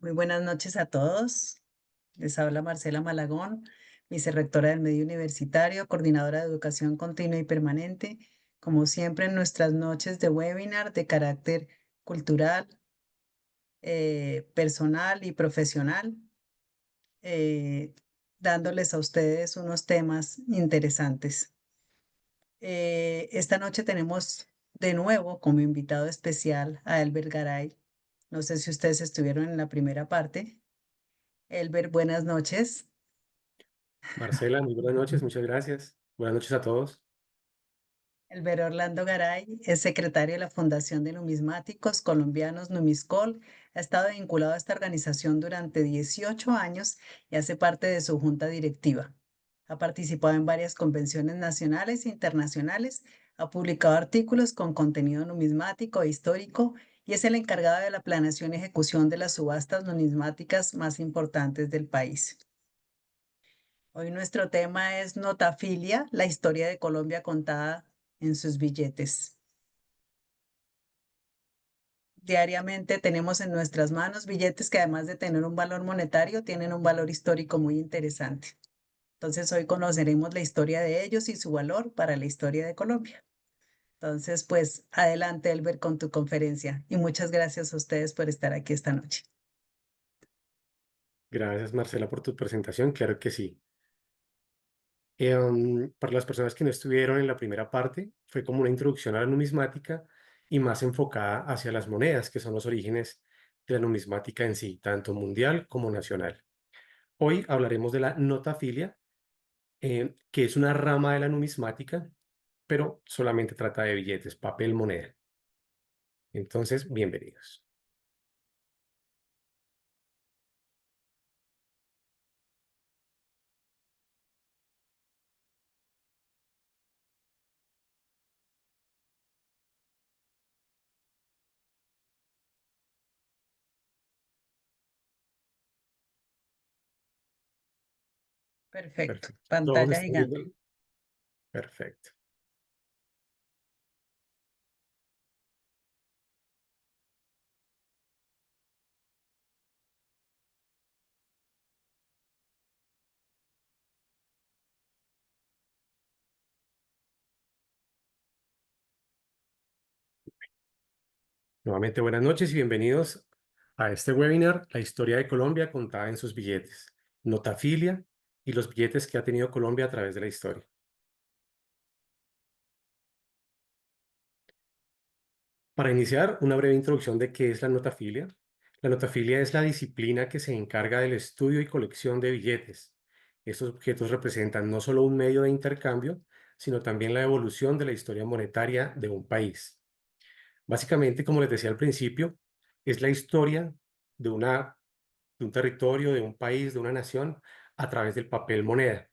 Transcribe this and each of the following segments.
Muy buenas noches a todos. Les habla Marcela Malagón, vicerrectora del Medio Universitario, coordinadora de educación continua y permanente, como siempre en nuestras noches de webinar de carácter cultural, personal y profesional, eh, dándoles a ustedes unos temas interesantes. Esta noche tenemos de nuevo como invitado especial a Elber Garay. No sé si ustedes estuvieron en la primera parte. Elber, buenas noches. Marcela, muy buenas noches, muchas gracias. Buenas noches a todos. Elber Orlando Garay es secretario de la Fundación de Numismáticos Colombianos Numiscol. Ha estado vinculado a esta organización durante 18 años y hace parte de su junta directiva. Ha participado en varias convenciones nacionales e internacionales, ha publicado artículos con contenido numismático e histórico y es el encargado de la planeación y ejecución de las subastas numismáticas más importantes del país. Hoy nuestro tema es Notafilia, la historia de Colombia contada en sus billetes. Diariamente tenemos en nuestras manos billetes que además de tener un valor monetario, tienen un valor histórico muy interesante. Entonces hoy conoceremos la historia de ellos y su valor para la historia de Colombia. Entonces, pues adelante, Elber, con tu conferencia y muchas gracias a ustedes por estar aquí esta noche. Gracias, Marcela, por tu presentación. Claro que sí. Para las personas que no estuvieron en la primera parte, fue como una introducción a la numismática y más enfocada hacia las monedas, que son los orígenes de la numismática en sí, tanto mundial como nacional. Hoy hablaremos de la notafilia, que es una rama de la numismática, pero solamente trata de billetes, papel, moneda. Entonces, bienvenidos. Perfecto. Perfecto. Todos Pantalla están gigante. viendo. Perfecto. Nuevamente buenas noches y bienvenidos a este webinar, La historia de Colombia contada en sus billetes, Notafilia y los billetes que ha tenido Colombia a través de la historia. Para iniciar, una breve introducción de qué es la notafilia. La notafilia es la disciplina que se encarga del estudio y colección de billetes. Estos objetos representan no solo un medio de intercambio, sino también la evolución de la historia monetaria de un país. Básicamente, como les decía al principio, es la historia de de un territorio, de un país, de una nación, a través del papel moneda.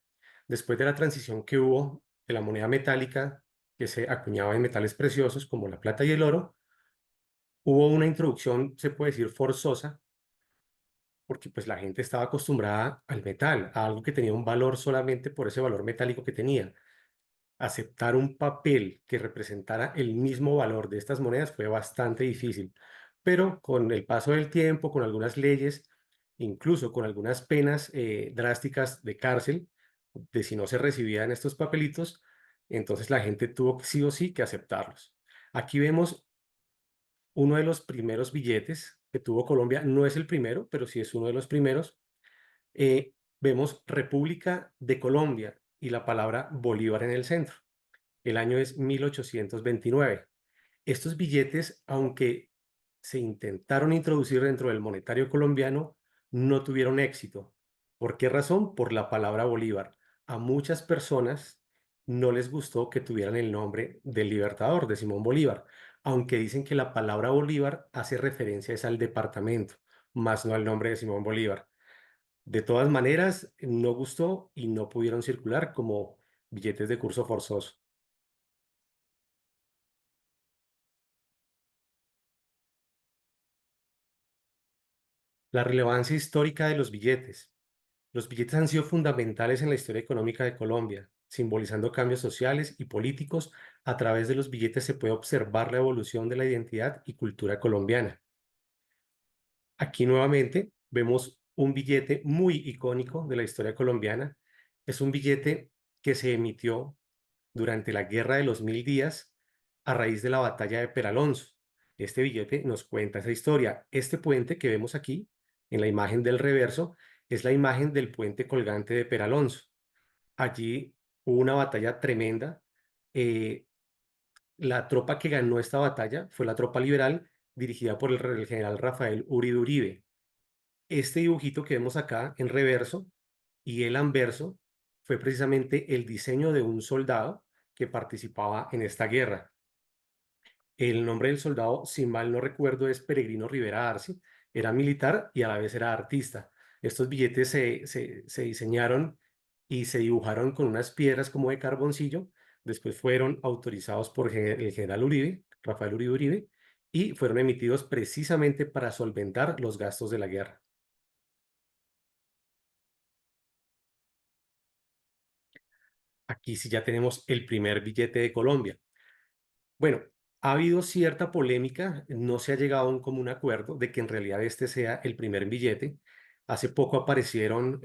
Después de la transición que hubo de la moneda metálica, que se acuñaba en metales preciosos como la plata y el oro, hubo una introducción, se puede decir, forzosa, porque pues la gente estaba acostumbrada al metal, a algo que tenía un valor solamente por ese valor metálico que tenía. Aceptar un papel que representara el mismo valor de estas monedas fue bastante difícil, pero con el paso del tiempo, con algunas leyes, incluso con algunas penas drásticas de cárcel, de si no se recibían estos papelitos, entonces la gente tuvo sí o sí que aceptarlos. Aquí vemos uno de los primeros billetes que tuvo Colombia, no es el primero, pero sí es uno de los primeros. Vemos República de Colombia y la palabra Bolívar en el centro. El año es 1829. Estos billetes, aunque se intentaron introducir dentro del monetario colombiano, no tuvieron éxito. ¿Por qué razón? Por la palabra Bolívar. A muchas personas no les gustó que tuvieran el nombre del Libertador, de Simón Bolívar, aunque dicen que la palabra Bolívar hace referencia es al departamento, más no al nombre de Simón Bolívar. De todas maneras, no gustó y no pudieron circular como billetes de curso forzoso. La relevancia histórica de los billetes. Los billetes han sido fundamentales en la historia económica de Colombia, simbolizando cambios sociales y políticos. A través de los billetes se puede observar la evolución de la identidad y cultura colombiana. Aquí nuevamente vemos un billete muy icónico de la historia colombiana. Es un billete que se emitió durante la Guerra de los Mil Días a raíz de la batalla de Peralonso. Este billete nos cuenta esa historia. Este puente que vemos aquí, en la imagen del reverso, es la imagen del puente colgante de Peralonso. Allí hubo una batalla tremenda. eh, la tropa que ganó esta batalla fue la tropa liberal dirigida por el general Rafael Uribe Uribe. Este dibujito que vemos acá en reverso y el anverso fue precisamente el diseño de un soldado que participaba en esta guerra. El nombre del soldado, si mal no recuerdo, es Peregrino Rivera Arce. Era militar y a la vez era artista. Estos billetes se diseñaron y se dibujaron con unas piedras como de carboncillo. Después fueron autorizados por el general Uribe, Rafael Uribe Uribe, y fueron emitidos precisamente para solventar los gastos de la guerra. Aquí sí ya tenemos el primer billete de Colombia. Bueno, ha habido cierta polémica, no se ha llegado a un común acuerdo de que en realidad este sea el primer billete. Hace poco aparecieron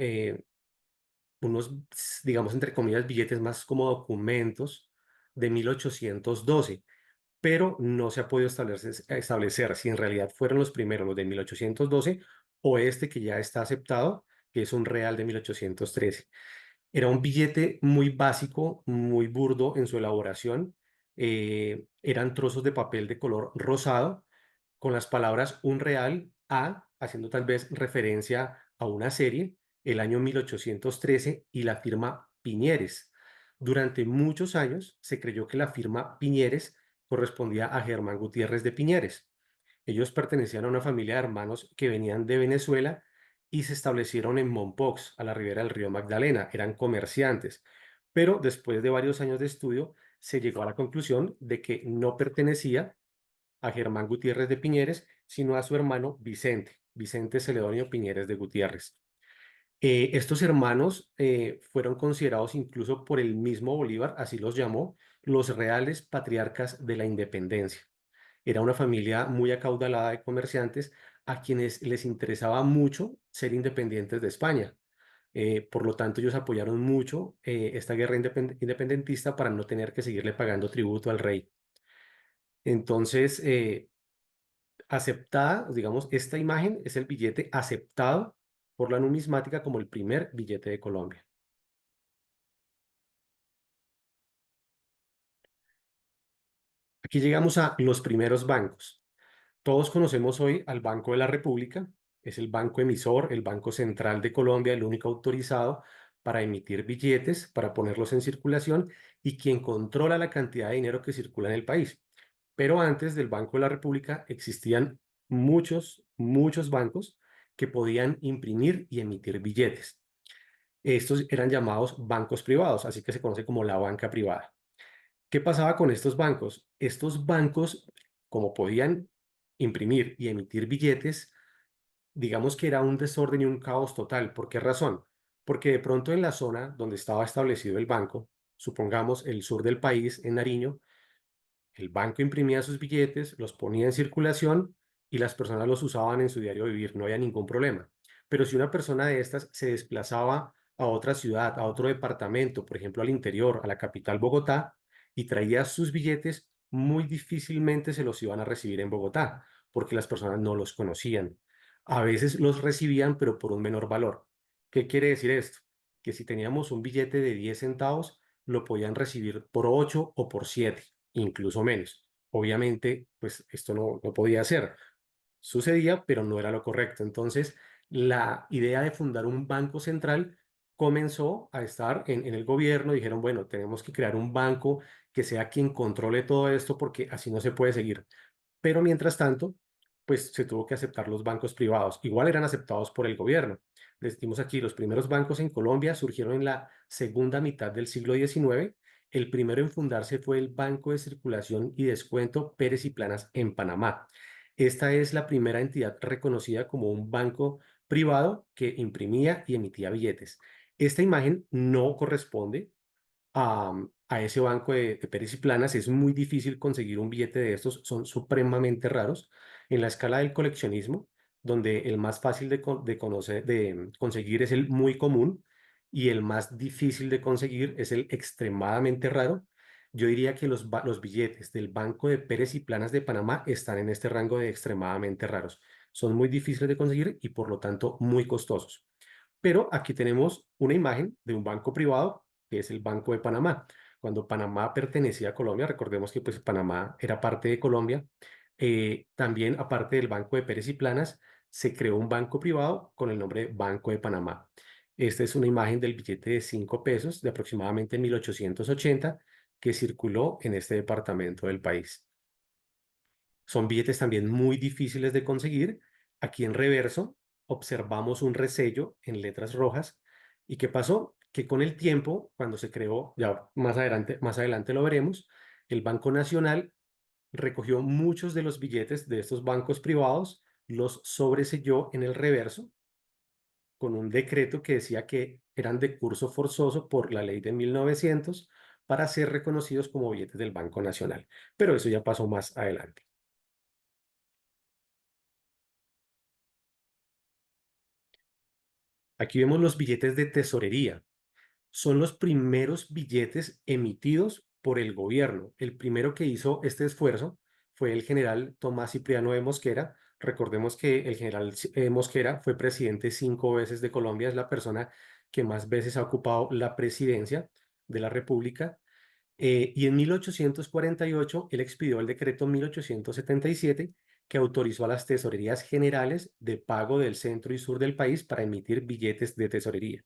unos, digamos, entre comillas, billetes más como documentos de 1812, pero no se ha podido establecer si en realidad fueron los primeros, los de 1812, o este que ya está aceptado, que es un real de 1813. Era un billete muy básico, muy burdo en su elaboración. Eran trozos de papel de color rosado con las palabras un real a, haciendo tal vez referencia a una serie, el año 1813 y la firma Piñeres. Durante muchos años se creyó que la firma Piñeres correspondía a Germán Gutiérrez de Piñeres. Ellos pertenecían a una familia de hermanos que venían de Venezuela y se establecieron en Mompox, a la ribera del río Magdalena. Eran comerciantes, pero después de varios años de estudio se llegó a la conclusión de que no pertenecía a Germán Gutiérrez de Piñeres, sino a su hermano Vicente, Vicente Celedonio Piñeres de Gutiérrez. Estos hermanos fueron considerados incluso por el mismo Bolívar, así los llamó, los reales patriarcas de la independencia. Era una familia muy acaudalada de comerciantes a quienes les interesaba mucho ser independientes de España. Por lo tanto, ellos apoyaron mucho esta guerra independentista para no tener que seguirle pagando tributo al rey. Entonces, aceptada, digamos, esta imagen es el billete aceptado por la numismática como el primer billete de Colombia. Aquí llegamos a los primeros bancos. Todos conocemos hoy al Banco de la República, es el banco emisor, el Banco Central de Colombia, el único autorizado para emitir billetes, para ponerlos en circulación y quien controla la cantidad de dinero que circula en el país. Pero antes del Banco de la República existían muchos bancos que podían imprimir y emitir billetes. Estos eran llamados bancos privados, así que se conoce como la banca privada. ¿Qué pasaba con estos bancos? Estos bancos, como podían imprimir y emitir billetes, digamos que era un desorden y un caos total. ¿Por qué razón? Porque de pronto en la zona donde estaba establecido el banco, supongamos el sur del país, en Nariño, el banco imprimía sus billetes, los ponía en circulación y las personas los usaban en su diario vivir, no había ningún problema. Pero si una persona de estas se desplazaba a otra ciudad, a otro departamento, por ejemplo al interior, a la capital Bogotá, y traía sus billetes, muy difícilmente se los iban a recibir en Bogotá, porque las personas no los conocían. A veces los recibían, pero por un menor valor. ¿Qué quiere decir esto? Que si teníamos un billete de 10 centavos, lo podían recibir por 8 o por 7, incluso menos. Obviamente, pues esto no podía ser. Sucedía, pero no era lo correcto. Entonces, la idea de fundar un banco central comenzó a estar en el gobierno. Dijeron, bueno, tenemos que crear un banco que sea quien controle todo esto porque así no se puede seguir. Pero mientras tanto, pues se tuvo que aceptar los bancos privados. Igual eran aceptados por el gobierno. Les dimos aquí, los primeros bancos en Colombia surgieron en la segunda mitad del siglo XIX. El primero en fundarse fue el Banco de Circulación y Descuento Pérez y Planas en Panamá. Esta es la primera entidad reconocida como un banco privado que imprimía y emitía billetes. Esta imagen no corresponde a ese banco de Pérez y Planas. Es muy difícil conseguir un billete de estos, son supremamente raros. En la escala del coleccionismo, donde el más fácil de conseguir es el muy común y el más difícil de conseguir es el extremadamente raro. Yo diría que los billetes del Banco de Pérez y Planas de Panamá están en este rango de extremadamente raros. Son muy difíciles de conseguir y por lo tanto muy costosos. Pero aquí tenemos una imagen de un banco privado, que es el Banco de Panamá. Cuando Panamá pertenecía a Colombia, recordemos que pues Panamá era parte de Colombia, también aparte del Banco de Pérez y Planas, se creó un banco privado con el nombre Banco de Panamá. Esta es una imagen del billete de 5 pesos de aproximadamente 1880 que circuló en este departamento del país. Son billetes también muy difíciles de conseguir. Aquí en reverso observamos un resello en letras rojas. ¿Y qué pasó? Que con el tiempo, cuando se creó, ya más adelante lo veremos, el Banco Nacional recogió muchos de los billetes de estos bancos privados, los sobreselló en el reverso con un decreto que decía que eran de curso forzoso por la ley de 1900 para ser reconocidos como billetes del Banco Nacional. Pero eso ya pasó más adelante. Aquí vemos los billetes de tesorería. Son los primeros billetes emitidos por el gobierno. El primero que hizo este esfuerzo fue el general Tomás Cipriano de Mosquera. Recordemos que el general Mosquera fue presidente 5 veces de Colombia, es la persona que más veces ha ocupado la presidencia de la República. Y en 1848 él expidió el decreto 1877 que autorizó a las tesorerías generales de pago del centro y sur del país para emitir billetes de tesorería.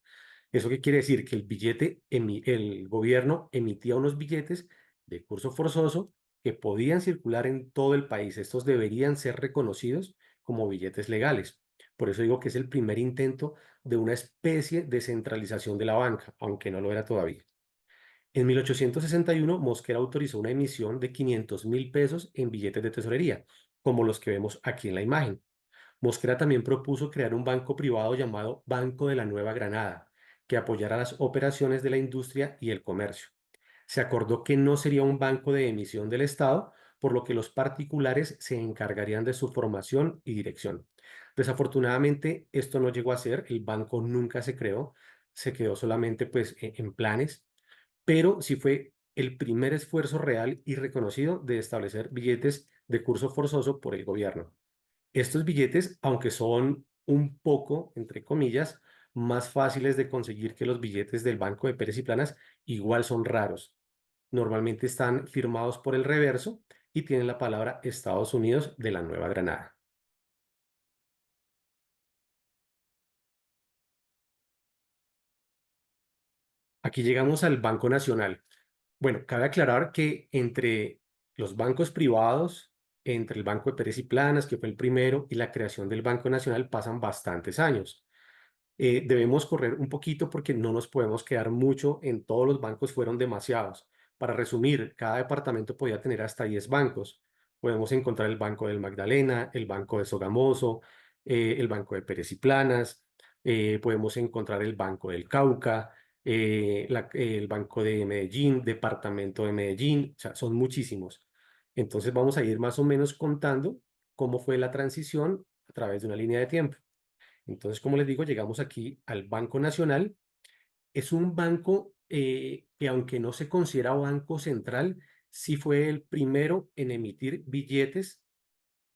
¿Eso qué quiere decir? Que el gobierno emitía unos billetes de curso forzoso que podían circular en todo el país. Estos deberían ser reconocidos como billetes legales. Por eso digo que es el primer intento de una especie de centralización de la banca, aunque no lo era todavía. En 1861, Mosquera autorizó una emisión de 500.000 pesos en billetes de tesorería, como los que vemos aquí en la imagen. Mosquera también propuso crear un banco privado llamado Banco de la Nueva Granada, que apoyara las operaciones de la industria y el comercio. Se acordó que no sería un banco de emisión del Estado, por lo que los particulares se encargarían de su formación y dirección. Desafortunadamente, esto no llegó a ser, el banco nunca se creó, se quedó solamente pues en planes, pero sí fue el primer esfuerzo real y reconocido de establecer billetes de curso forzoso por el gobierno. Estos billetes, aunque son un poco, entre comillas, más fáciles de conseguir que los billetes del Banco de Pérez y Planas, igual son raros. Normalmente están firmados por el reverso y tienen la palabra Estados Unidos de la Nueva Granada. Aquí llegamos al Banco Nacional. Bueno, cabe aclarar que entre los bancos privados, entre el Banco de Pérez y Planas, que fue el primero, y la creación del Banco Nacional pasan bastantes años. Debemos correr un poquito porque no nos podemos quedar mucho en todos los bancos, fueron demasiados. Para resumir, cada departamento podía tener hasta 10 bancos. Podemos encontrar el Banco del Magdalena, el Banco de Sogamoso, el Banco de Pérez y Planas, podemos encontrar el Banco del Cauca, el Banco de Medellín, Departamento de Medellín, o sea, son muchísimos. Entonces vamos a ir más o menos contando cómo fue la transición a través de una línea de tiempo. Entonces, como les digo, llegamos aquí al Banco Nacional. Es un banco que aunque no se considera banco central, sí fue el primero en emitir billetes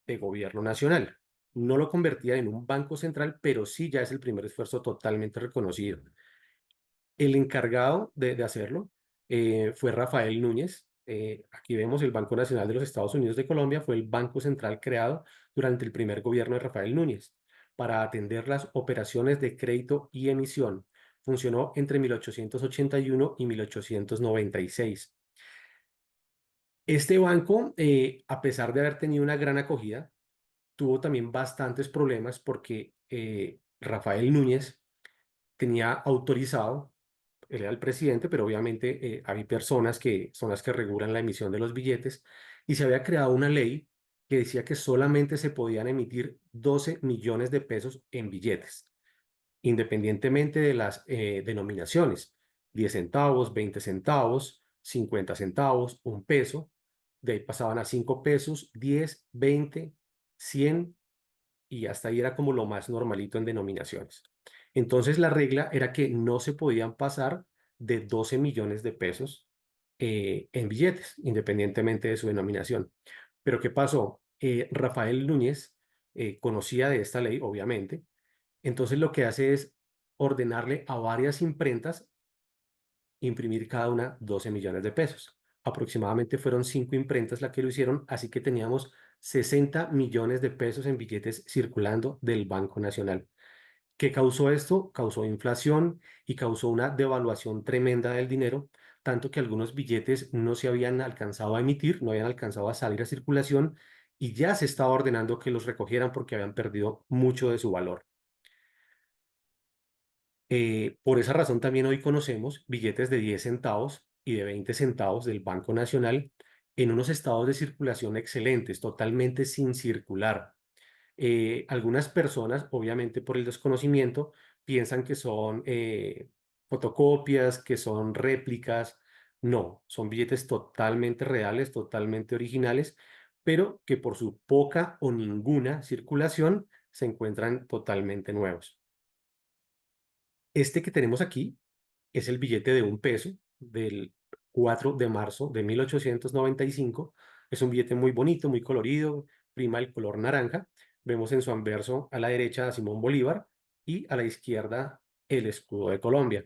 de gobierno nacional. No lo convertía en un banco central, pero sí ya es el primer esfuerzo totalmente reconocido. El encargado de hacerlo fue Rafael Núñez. Aquí vemos el Banco Nacional de los Estados Unidos de Colombia, fue el banco central creado durante el primer gobierno de Rafael Núñez para atender las operaciones de crédito y emisión. Funcionó entre 1881 y 1896. Este banco, a pesar de haber tenido una gran acogida, tuvo también bastantes problemas porque Rafael Núñez tenía autorizado, él era el presidente, pero obviamente hay personas que son las que regulan la emisión de los billetes y se había creado una ley que decía que solamente se podían emitir 12 millones de pesos en billetes, independientemente de las denominaciones, 10 centavos, 20 centavos, 50 centavos, un peso, de ahí pasaban a 5 pesos, 10, 20, 100 y hasta ahí era como lo más normalito en denominaciones. Entonces la regla era que no se podían pasar de 12 millones de pesos en billetes, independientemente de su denominación. Pero ¿qué pasó? Rafael Núñez conocía de esta ley, obviamente, entonces lo que hace es ordenarle a varias imprentas imprimir cada una 12 millones de pesos. Aproximadamente fueron 5 imprentas las que lo hicieron, así que teníamos 60 millones de pesos en billetes circulando del Banco Nacional. ¿Qué causó esto? Causó inflación y causó una devaluación tremenda del dinero, tanto que algunos billetes no se habían alcanzado a emitir, no habían alcanzado a salir a circulación y ya se estaba ordenando que los recogieran porque habían perdido mucho de su valor. Por esa razón también hoy conocemos billetes de 10 centavos y de 20 centavos del Banco Nacional en unos estados de circulación excelentes, totalmente sin circular. Algunas personas, obviamente por el desconocimiento, piensan que son fotocopias, que son réplicas. No, son billetes totalmente reales, totalmente originales, pero que por su poca o ninguna circulación se encuentran totalmente nuevos. Este que tenemos aquí es el billete de 1 peso del 4 de marzo de 1895. Es un billete muy bonito, muy colorido, prima el color naranja. Vemos en su anverso a la derecha a Simón Bolívar y a la izquierda el escudo de Colombia.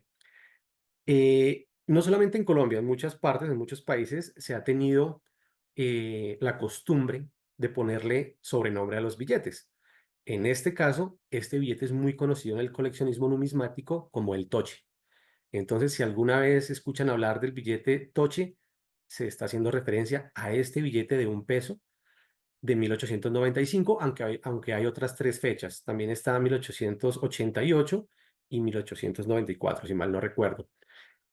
No solamente en Colombia, en muchas partes, en muchos países se ha tenido la costumbre de ponerle sobrenombre a los billetes. En este caso, este billete es muy conocido en el coleccionismo numismático como el Toche. Entonces, si alguna vez escuchan hablar del billete Toche, se está haciendo referencia a este billete de 1 peso de 1895, aunque hay otras 3 fechas. También está 1888 y 1894, si mal no recuerdo.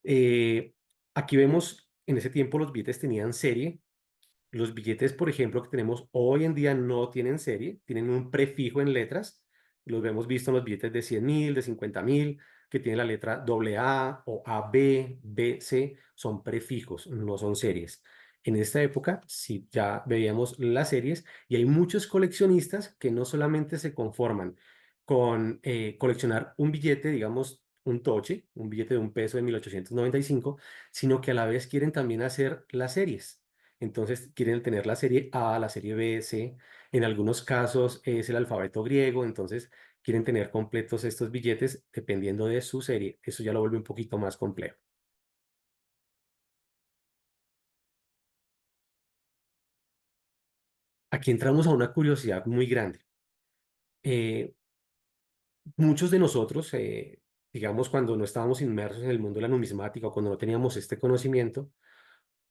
Eh, Aquí vemos, en ese tiempo los billetes tenían serie. Los billetes, por ejemplo, que tenemos hoy en día no tienen serie, tienen un prefijo en letras. Los hemos visto en los billetes de 100.000, de 50.000, que tienen la letra AA o AB, BC, son prefijos, no son series. En esta época sí ya veíamos las series y hay muchos coleccionistas que no solamente se conforman con coleccionar un billete, digamos, un toche, un billete de 1 peso de 1895, sino que a la vez quieren también hacer las series. Entonces quieren tener la serie A, la serie B, C. En algunos casos es el alfabeto griego, entonces quieren tener completos estos billetes dependiendo de su serie. Eso ya lo vuelve un poquito más complejo. Aquí entramos a una curiosidad muy grande. Eh, Muchos de nosotros, digamos, cuando no estábamos inmersos en el mundo de la numismática o cuando no teníamos este conocimiento,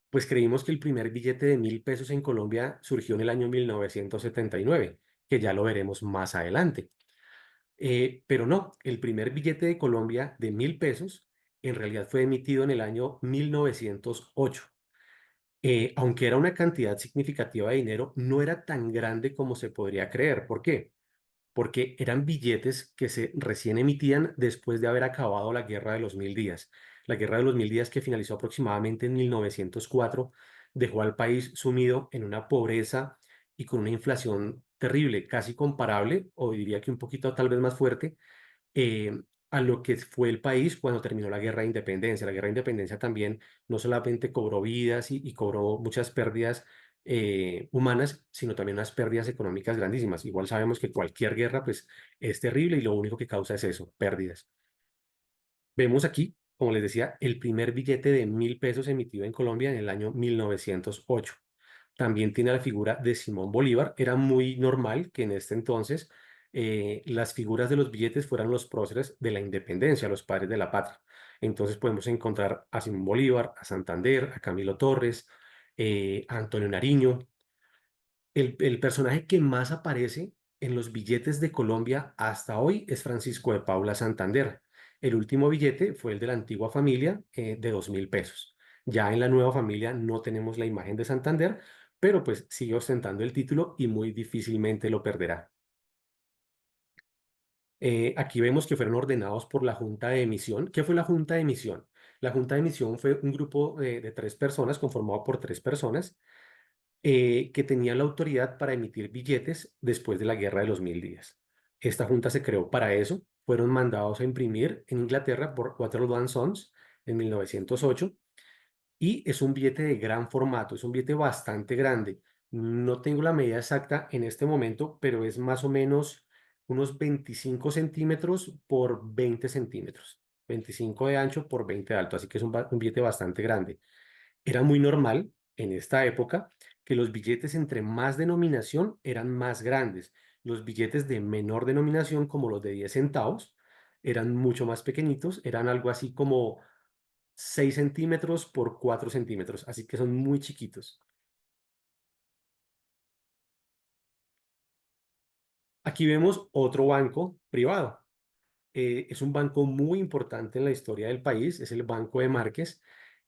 pues creímos que el primer billete de 1.000 pesos en Colombia surgió en el año 1979, que ya lo veremos más adelante. Pero no, el primer billete de Colombia de 1.000 pesos en realidad fue emitido en el año 1908. Aunque era una cantidad significativa de dinero, no era tan grande como se podría creer. ¿Por qué? Porque eran billetes que se recién emitían después de haber acabado la Guerra de los Mil Días. La Guerra de los Mil Días, que finalizó aproximadamente en 1904, dejó al país sumido en una pobreza y con una inflación terrible, casi comparable, o diría que un poquito tal vez más fuerte, a lo que fue el país cuando terminó la Guerra de Independencia. La Guerra de Independencia también no solamente cobró vidas y cobró muchas pérdidas humanas, sino también unas pérdidas económicas grandísimas. Igual sabemos que cualquier guerra pues es terrible y lo único que causa es eso, pérdidas. Vemos aquí, como les decía, el primer billete de 1.000 pesos emitido en Colombia en el año 1908. También tiene la figura de Simón Bolívar. Era muy normal que en este entonces las figuras de los billetes fueran los próceres de la independencia, los padres de la patria. Entonces podemos encontrar a Simón Bolívar, a Santander, a Camilo Torres, a Antonio Nariño. El personaje que más aparece en los billetes de Colombia hasta hoy es Francisco de Paula Santander. El último billete fue el de la antigua familia de 2.000 pesos. Ya en la nueva familia no tenemos la imagen de Santander, pero pues sigue ostentando el título y muy difícilmente lo perderá. Aquí vemos que fueron ordenados por la Junta de Emisión. ¿Qué fue la Junta de Emisión? La Junta de Emisión fue un grupo de 3 personas, conformado por 3 personas, que tenía la autoridad para emitir billetes después de la Guerra de los Mil Días. Esta junta se creó para eso. Fueron mandados a imprimir en Inglaterra por Waterloo Sons en 1908 y es un billete de gran formato, es un billete bastante grande. No tengo la medida exacta en este momento, pero es más o menos unos 25 centímetros por 20 centímetros. 25 de ancho por 20 de alto, así que es un billete bastante grande. Era muy normal en esta época que los billetes entre más denominación eran más grandes. Los billetes de menor denominación, como los de 10 centavos, eran mucho más pequeñitos, eran algo así como 6 centímetros por 4 centímetros, así que son muy chiquitos. Aquí vemos otro banco privado. Es un banco muy importante en la historia del país, es el Banco de Márquez.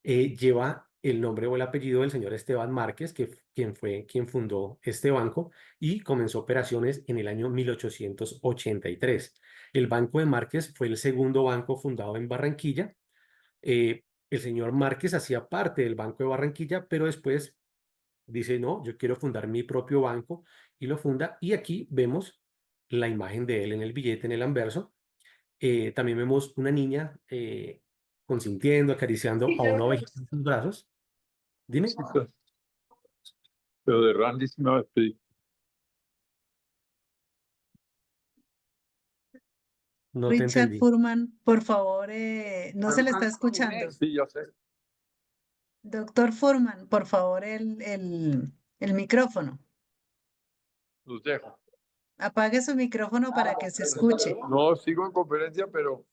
Lleva el nombre o el apellido del señor Esteban Márquez, quien fue quien fundó este banco y comenzó operaciones en el año 1883. El Banco de Márquez fue el segundo banco fundado en Barranquilla. El señor Márquez hacía parte del Banco de Barranquilla, pero después dice, no, yo quiero fundar mi propio banco y lo funda. Y aquí vemos la imagen de él en el billete, en el anverso. También vemos una niña consintiendo, acariciando a una ovejita en sus brazos. Dime, Sí, pero de Randy sí me va a despedir. no te Richard entendí. Furman, por favor, no se le está escuchando. Sí, ya sé. Doctor Furman, por favor, el micrófono. Los dejo. Apague su micrófono para que se escuche. No, sigo en conferencia, pero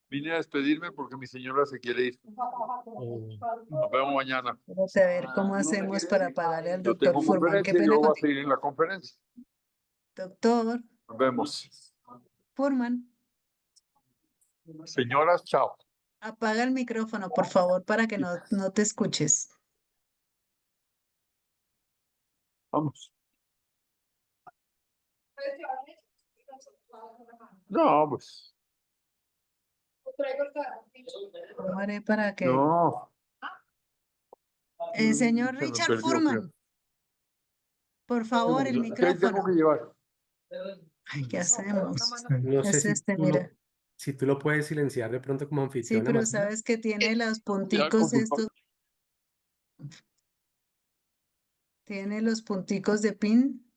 vine a despedirme porque mi señora se quiere ir. Oh, Nos vemos mañana. Vamos a ver cómo hacemos para pagarle al Yo doctor tengo Furman. Qué conferencia y pena yo voy a contigo. seguir en la conferencia. Doctor Nos vemos. Furman, Señoras, chao. apaga el micrófono, por favor, para que no te escuches. Vamos. No, pues. ¿Cómo haré para que... No. Señor Se me Richard perdió, creo. Furman, por favor, el ¿Qué tengo micrófono. que llevar? Ay, ¿qué hacemos? no sé Es mira. si tú lo puedes silenciar de pronto como Sí, anfitriona, pero Marcela. sabes que tiene los Ya al punticos computador. estos, tiene los punticos de pin,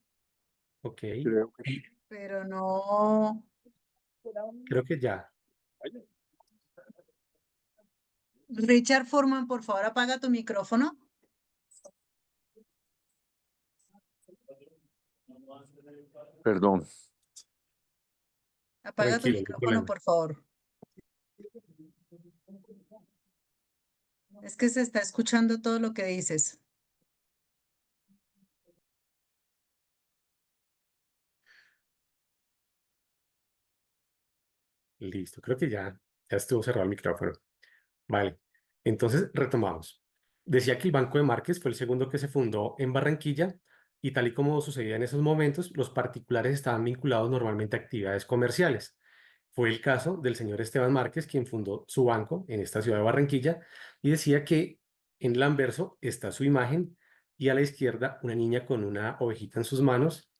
Ok, Creo que y pero no. creo que ya. Richard Furman, por favor, apaga tu micrófono. Perdón. Apaga tu Tranquilo, no hay micrófono, problema. por favor. Es que se está escuchando todo lo que dices. Listo, creo que ya estuvo cerrado el micrófono. Vale, entonces retomamos. Decía que el Banco de Márquez fue el segundo que se fundó en Barranquilla y tal y como sucedía en esos momentos, los particulares estaban vinculados normalmente a actividades comerciales. Fue el caso del señor Esteban Márquez, quien fundó su banco en esta ciudad de Barranquilla y decía que en el anverso está su imagen y a la izquierda una niña con una ovejita en sus manos.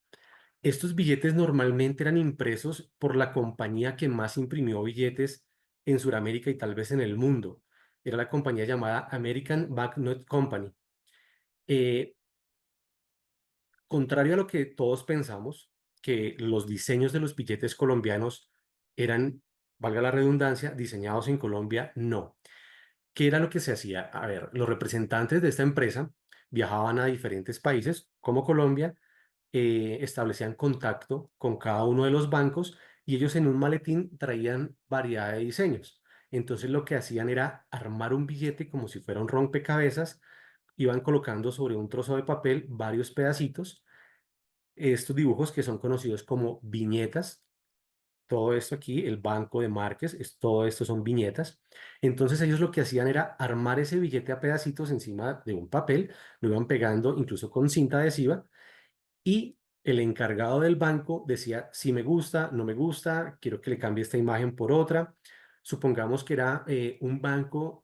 Estos billetes normalmente eran impresos por la compañía que más imprimió billetes en Sudamérica y tal vez en el mundo. Era la compañía llamada American Banknote Company. Eh, Contrario a lo que todos pensamos, que los diseños de los billetes colombianos eran, valga la redundancia, diseñados en Colombia, no. ¿Qué era lo que se hacía? A ver, los representantes de esta empresa viajaban a diferentes países como Colombia, establecían contacto con cada uno de los bancos y ellos en un maletín traían variedad de diseños. Entonces lo que hacían era armar un billete como si fuera un rompecabezas, iban colocando sobre un trozo de papel varios pedacitos, estos dibujos que son conocidos como viñetas. Todo esto aquí, el Banco de Márquez, todo esto son viñetas. Entonces ellos lo que hacían era armar ese billete a pedacitos encima de un papel, lo iban pegando incluso con cinta adhesiva y el encargado del banco decía, si me gusta, no me gusta, quiero que le cambie esta imagen por otra. Supongamos que era un banco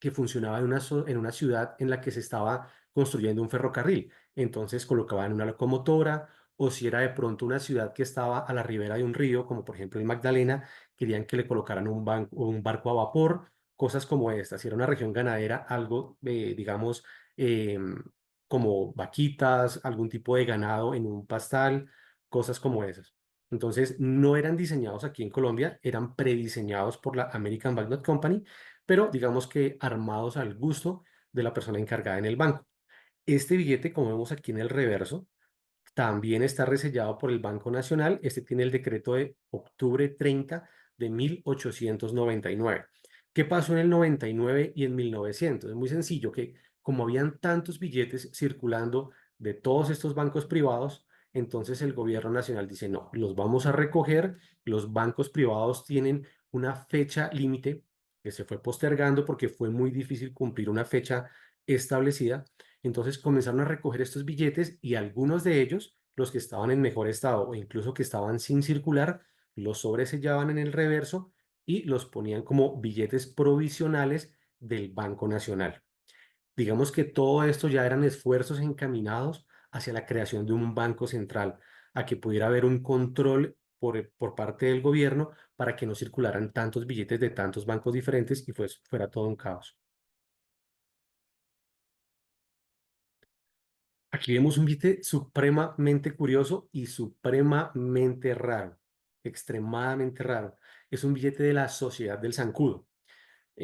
que funcionaba en una ciudad en la que se estaba construyendo un ferrocarril. Entonces colocaban una locomotora, o si era de pronto una ciudad que estaba a la ribera de un río, como por ejemplo el Magdalena, querían que le colocaran un barco a vapor, cosas como estas. Si era una región ganadera, algo, digamos, em, como vaquitas, algún tipo de ganado en un pastal, cosas como esas. Entonces, no eran diseñados aquí en Colombia, eran prediseñados por la American Banknote Company, pero digamos que armados al gusto de la persona encargada en el banco. Este billete, como vemos aquí en el reverso, también está resellado por el Banco Nacional. Este tiene el decreto de octubre 30 de 1899. ¿Qué pasó en el 99 y en 1900? Es muy sencillo que como habían tantos billetes circulando de todos estos bancos privados, entonces el gobierno nacional dice, no, los vamos a recoger. Los bancos privados tienen una fecha límite que se fue postergando porque fue muy difícil cumplir una fecha establecida. Entonces comenzaron a recoger estos billetes y algunos de ellos, los que estaban en mejor estado o incluso que estaban sin circular, los sobresellaban en el reverso y los ponían como billetes provisionales del Banco Nacional. Digamos que todo esto ya eran esfuerzos encaminados hacia la creación de un banco central, a que pudiera haber un control por parte del gobierno para que no circularan tantos billetes de tantos bancos diferentes y pues fuera todo un caos. Aquí vemos un billete supremamente curioso y supremamente raro, extremadamente raro. Es un billete de la Sociedad del Zancudo.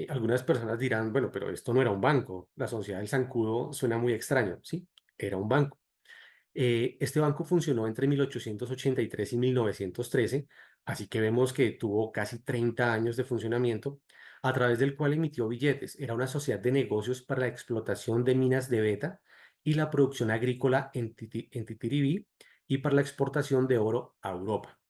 Algunas personas dirán, bueno, pero esto no era un banco. La Sociedad del Zancudo suena muy extraño. Sí, era un banco. Este banco funcionó entre 1883 y 1913, así que vemos que tuvo casi 30 años de funcionamiento, a través del cual emitió billetes. Era una sociedad de negocios para la explotación de minas de beta y la producción agrícola en Titiribí y para la exportación de oro a Europa.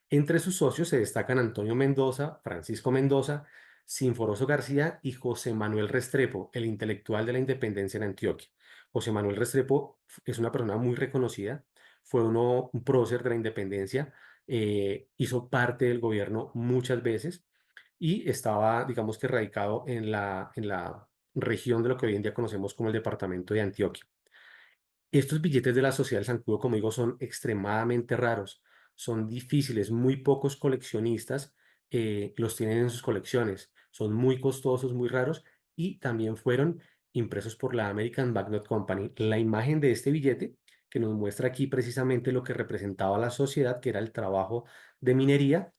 Entre sus socios se destacan Antonio Mendoza, Francisco Mendoza, Sinforoso García y José Manuel Restrepo, el intelectual de la independencia en Antioquia. José Manuel Restrepo es una persona muy reconocida, fue un prócer de la independencia, hizo parte del gobierno muchas veces y estaba, digamos que radicado en la región de lo que hoy en día conocemos como el departamento de Antioquia. Estos billetes de la Sociedad del Zancudo, como digo, son extremadamente raros, son difíciles, muy pocos coleccionistas los tienen en sus colecciones, son muy costosos, muy raros y también fueron impresos por la American Banknote Company. La imagen de este billete que nos muestra aquí precisamente lo que representaba la sociedad, que era el trabajo de minería,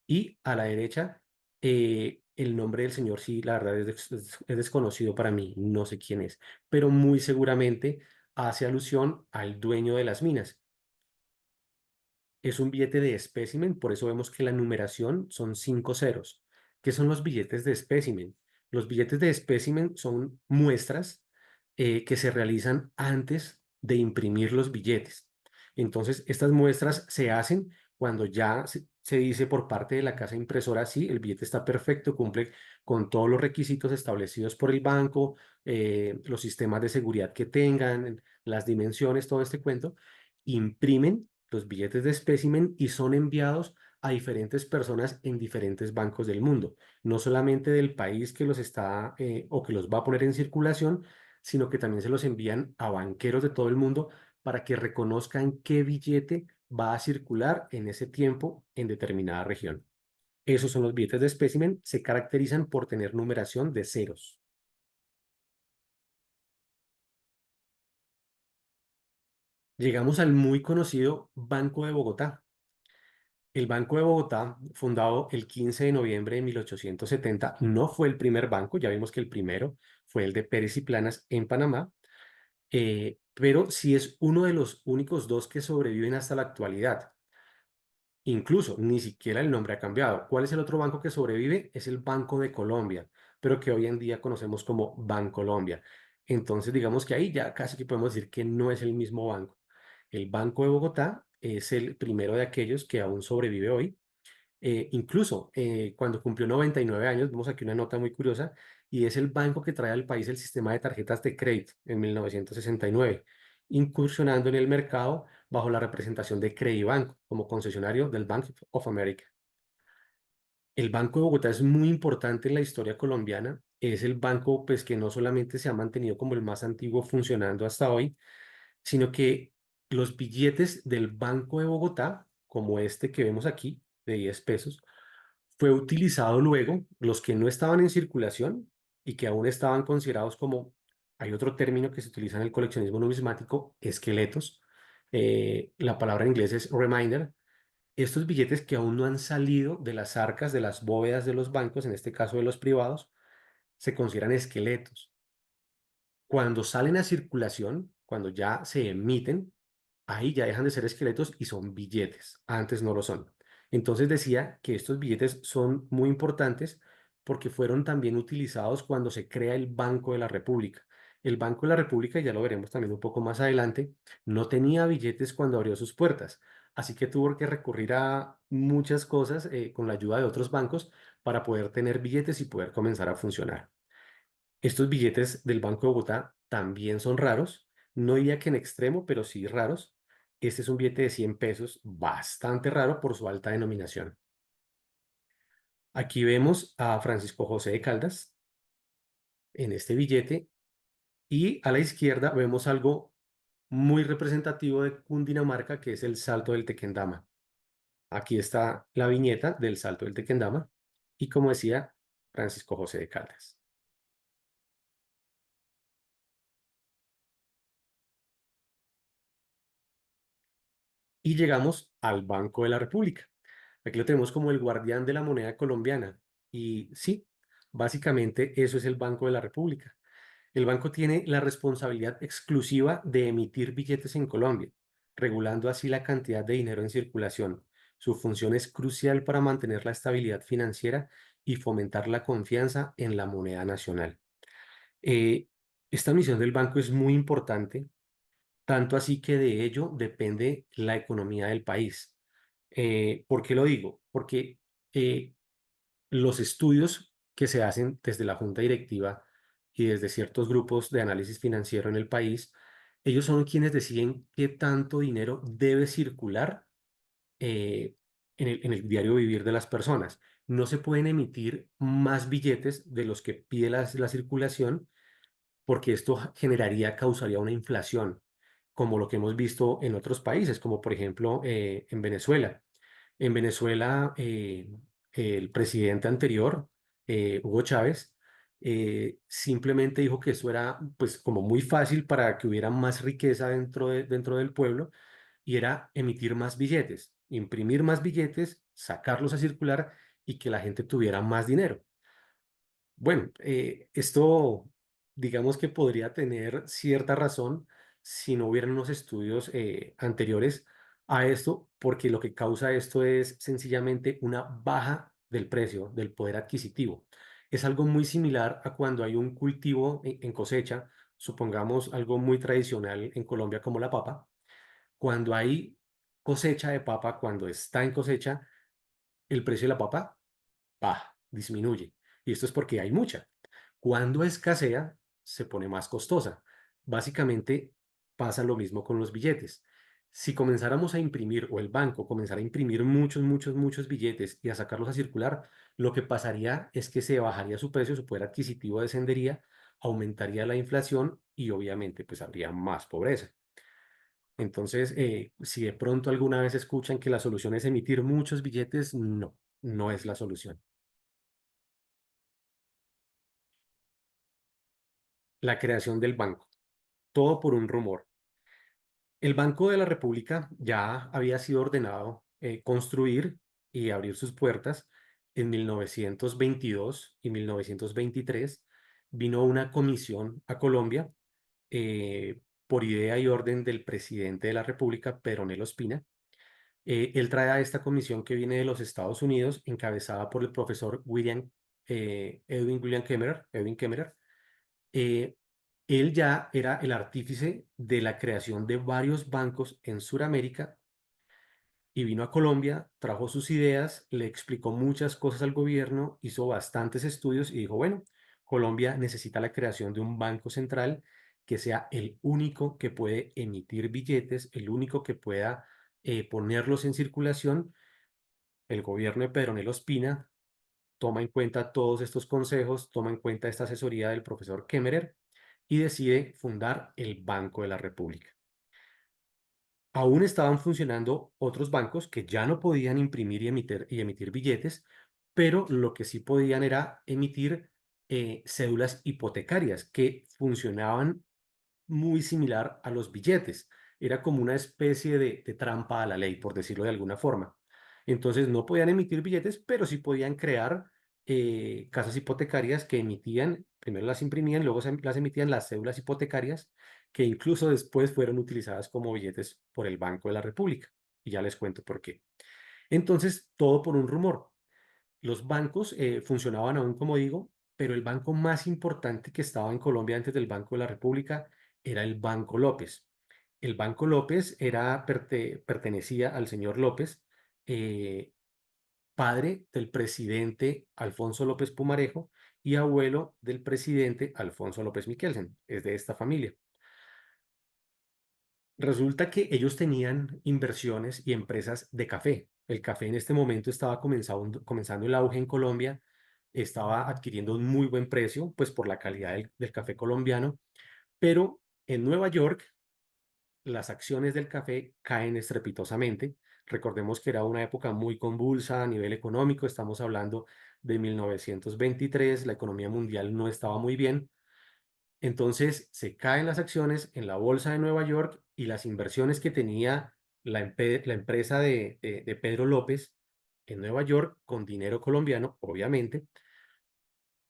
y a la derecha el nombre del señor, sí, la verdad es desconocido para mí, no sé quién es, pero muy seguramente hace alusión al dueño de las minas. Es un billete de espécimen, por eso vemos que la numeración son 5 ceros. ¿Qué son los billetes de espécimen? Los billetes de espécimen son muestras que se realizan antes de imprimir los billetes. Entonces, estas muestras se hacen cuando ya se dice por parte de la casa impresora, sí, el billete está perfecto, cumple con todos los requisitos establecidos por el banco, los sistemas de seguridad que tengan, las dimensiones, todo este cuento. Imprimen los billetes de espécimen y son enviados a diferentes personas en diferentes bancos del mundo, no solamente del país que los está o que los va a poner en circulación, sino que también se los envían a banqueros de todo el mundo para que reconozcan qué billete va a circular en ese tiempo en determinada región. Esos son los billetes de espécimen, se caracterizan por tener numeración de ceros. Llegamos al muy conocido Banco de Bogotá. El Banco de Bogotá, fundado el 15 de noviembre de 1870, no fue el primer banco, ya vimos que el primero fue el de Pérez y Planas en Panamá, pero sí es uno de los únicos dos que sobreviven hasta la actualidad. Incluso ni siquiera el nombre ha cambiado. ¿Cuál es el otro banco que sobrevive? Es el Banco de Colombia, pero que hoy en día conocemos como Bancolombia. Entonces, digamos que ahí ya casi que podemos decir que no es el mismo banco. El Banco de Bogotá es el primero de aquellos que aún sobrevive hoy. Incluso cuando cumplió 99 años, vemos aquí una nota muy curiosa, y es el banco que trae al país el sistema de tarjetas de crédito en 1969, incursionando en el mercado bajo la representación de Credibanco como concesionario del Bank of America. El Banco de Bogotá es muy importante en la historia colombiana es el banco pues que no solamente se ha mantenido como el más antiguo funcionando hasta hoy, sino que los billetes del Banco de Bogotá, como este que vemos aquí, de 10 pesos, fue utilizado luego, los que no estaban en circulación y que aún estaban considerados como, hay otro término que se utiliza en el coleccionismo numismático, esqueletos. La palabra en inglés es reminder. Estos billetes que aún no han salido de las arcas, de las bóvedas de los bancos, en este caso de los privados, se consideran esqueletos. Cuando salen a circulación, cuando ya se emiten, ahí ya dejan de ser esqueletos y son billetes. Antes no lo son. Entonces decía que estos billetes son muy importantes porque fueron también utilizados cuando se crea el Banco de la República. El Banco de la República, ya lo veremos también un poco más adelante, no tenía billetes cuando abrió sus puertas. Así que tuvo que recurrir a muchas cosas con la ayuda de otros bancos para poder tener billetes y poder comenzar a funcionar. Estos billetes del Banco de Bogotá también son raros, no diría que en extremo, pero sí raros. Este es un billete de 100 pesos, bastante raro por su alta denominación. Aquí vemos a Francisco José de Caldas en este billete y a la izquierda vemos algo muy representativo de Cundinamarca, que es el Salto del Tequendama. Aquí está la viñeta del Salto del Tequendama y, como decía, Francisco José de Caldas. Y llegamos al Banco de la República. Aquí lo tenemos como el guardián de la moneda colombiana. Y sí, básicamente eso es el Banco de la República. El banco tiene la responsabilidad exclusiva de emitir billetes en Colombia, regulando así la cantidad de dinero en circulación. Su función es crucial para mantener la estabilidad financiera y fomentar la confianza en la moneda nacional. Eh, esta misión del banco es muy importante, tanto así que de ello depende la economía del país. ¿Por qué lo digo? Porque eh, los estudios que se hacen desde la junta directiva y desde ciertos grupos de análisis financiero en el país, ellos son quienes deciden qué tanto dinero debe circular en el diario vivir de las personas. No se pueden emitir más billetes de los que pide la circulación porque esto causaría una inflación, como lo que hemos visto en otros países, como por ejemplo en Venezuela. En Venezuela, el presidente anterior, Hugo Chávez, simplemente dijo que eso era pues como muy fácil para que hubiera más riqueza dentro del pueblo y era emitir más billetes, imprimir más billetes, sacarlos a circular y que la gente tuviera más dinero. Bueno, esto digamos que podría tener cierta razón si no hubieran unos estudios anteriores a esto, porque lo que causa esto es sencillamente una baja del precio, del poder adquisitivo. Es algo muy similar a cuando hay un cultivo en cosecha, supongamos algo muy tradicional en Colombia como la papa. Cuando hay cosecha de papa, cuando está en cosecha, el precio de la papa baja, disminuye. Y esto es porque hay mucha. Cuando escasea, se pone más costosa. Básicamente pasa lo mismo con los billetes. Si comenzáramos a imprimir, o el banco comenzara a imprimir muchos billetes y a sacarlos a circular, lo que pasaría es que se bajaría su precio, su poder adquisitivo descendería, aumentaría la inflación y obviamente pues habría más pobreza. Entonces, si de pronto alguna vez escuchan que la solución es emitir muchos billetes, no, no es la solución. La creación del banco, todo por un rumor. El Banco de la República ya había sido ordenado construir y abrir sus puertas en 1922 y 1923. Vino una comisión a Colombia por idea y orden del presidente de la República, Peronel Ospina. Él trae a esta comisión que viene de los Estados Unidos, encabezada por el profesor Edwin Kemmerer. eh, Él ya era el artífice de la creación de varios bancos en Sudamérica y vino a Colombia, trajo sus ideas, le explicó muchas cosas al gobierno, hizo bastantes estudios y dijo, bueno, Colombia necesita la creación de un banco central que sea el único que puede emitir billetes, el único que pueda ponerlos en circulación. El gobierno de Pedro Nel Ospina toma en cuenta todos estos consejos, toma en cuenta esta asesoría del profesor Kemmerer y decide fundar el Banco de la República. Aún estaban funcionando otros bancos que ya no podían imprimir y emitir billetes, pero lo que sí podían era emitir cédulas hipotecarias que funcionaban muy similar a los billetes. Era como una especie de trampa a la ley, por decirlo de alguna forma. Entonces no podían emitir billetes, pero sí podían crear casas hipotecarias que emitían, primero las imprimían, luego las emitían las cédulas hipotecarias, que incluso después fueron utilizadas como billetes por el Banco de la República. Y ya les cuento por qué. Entonces, todo por un rumor. Los bancos funcionaban aún, como digo, pero el banco más importante que estaba en Colombia antes del Banco de la República era el Banco López. El Banco López pertenecía al señor López, eh, padre del presidente Alfonso López Pumarejo y abuelo del presidente Alfonso López Miquelsen. Es de esta familia. Resulta que ellos tenían inversiones y empresas de café. El café en este momento estaba comenzando el auge en Colombia, estaba adquiriendo un muy buen precio, pues por la calidad del café colombiano, pero en Nueva York las acciones del café caen estrepitosamente. Recordemos que era una época muy convulsa a nivel económico, estamos hablando de 1923, la economía mundial no estaba muy bien. Entonces se caen las acciones en la bolsa de Nueva York y las inversiones que tenía la empresa de Pedro López en Nueva York con dinero colombiano, obviamente,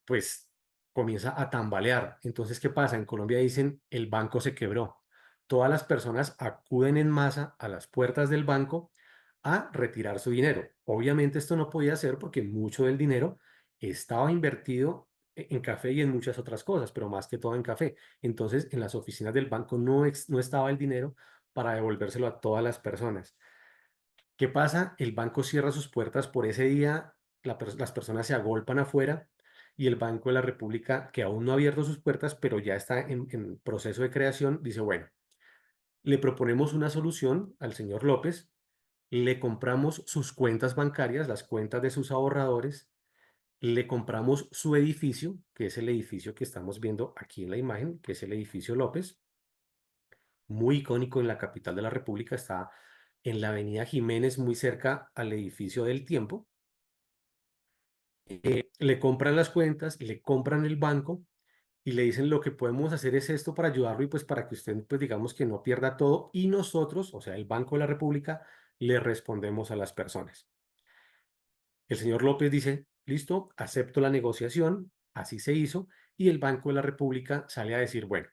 pues comienza a tambalear. Entonces, ¿qué pasa? En Colombia dicen, el banco se quebró. Todas las personas acuden en masa a las puertas del banco a retirar su dinero. Obviamente esto no podía ser porque mucho del dinero estaba invertido en café y en muchas otras cosas, pero más que todo en café. Entonces, en las oficinas del banco no estaba el dinero para devolvérselo a todas las personas. ¿Qué pasa? El banco cierra sus puertas por ese día, las personas se agolpan afuera y el Banco de la República, que aún no ha abierto sus puertas, pero ya está en proceso de creación, dice, bueno, le proponemos una solución al señor López, le compramos sus cuentas bancarias, las cuentas de sus ahorradores, le compramos su edificio, que es el edificio que estamos viendo aquí en la imagen, que es el edificio López, muy icónico en la capital de la República, está en la avenida Jiménez, muy cerca al edificio del Tiempo. Le compran las cuentas, le compran el banco y le dicen lo que podemos hacer es esto para ayudarlo y pues para que usted pues digamos que no pierda todo y nosotros, o sea, el Banco de la República, le respondemos a las personas. El señor López dice, listo, acepto la negociación, así se hizo y el Banco de la República sale a decir, bueno,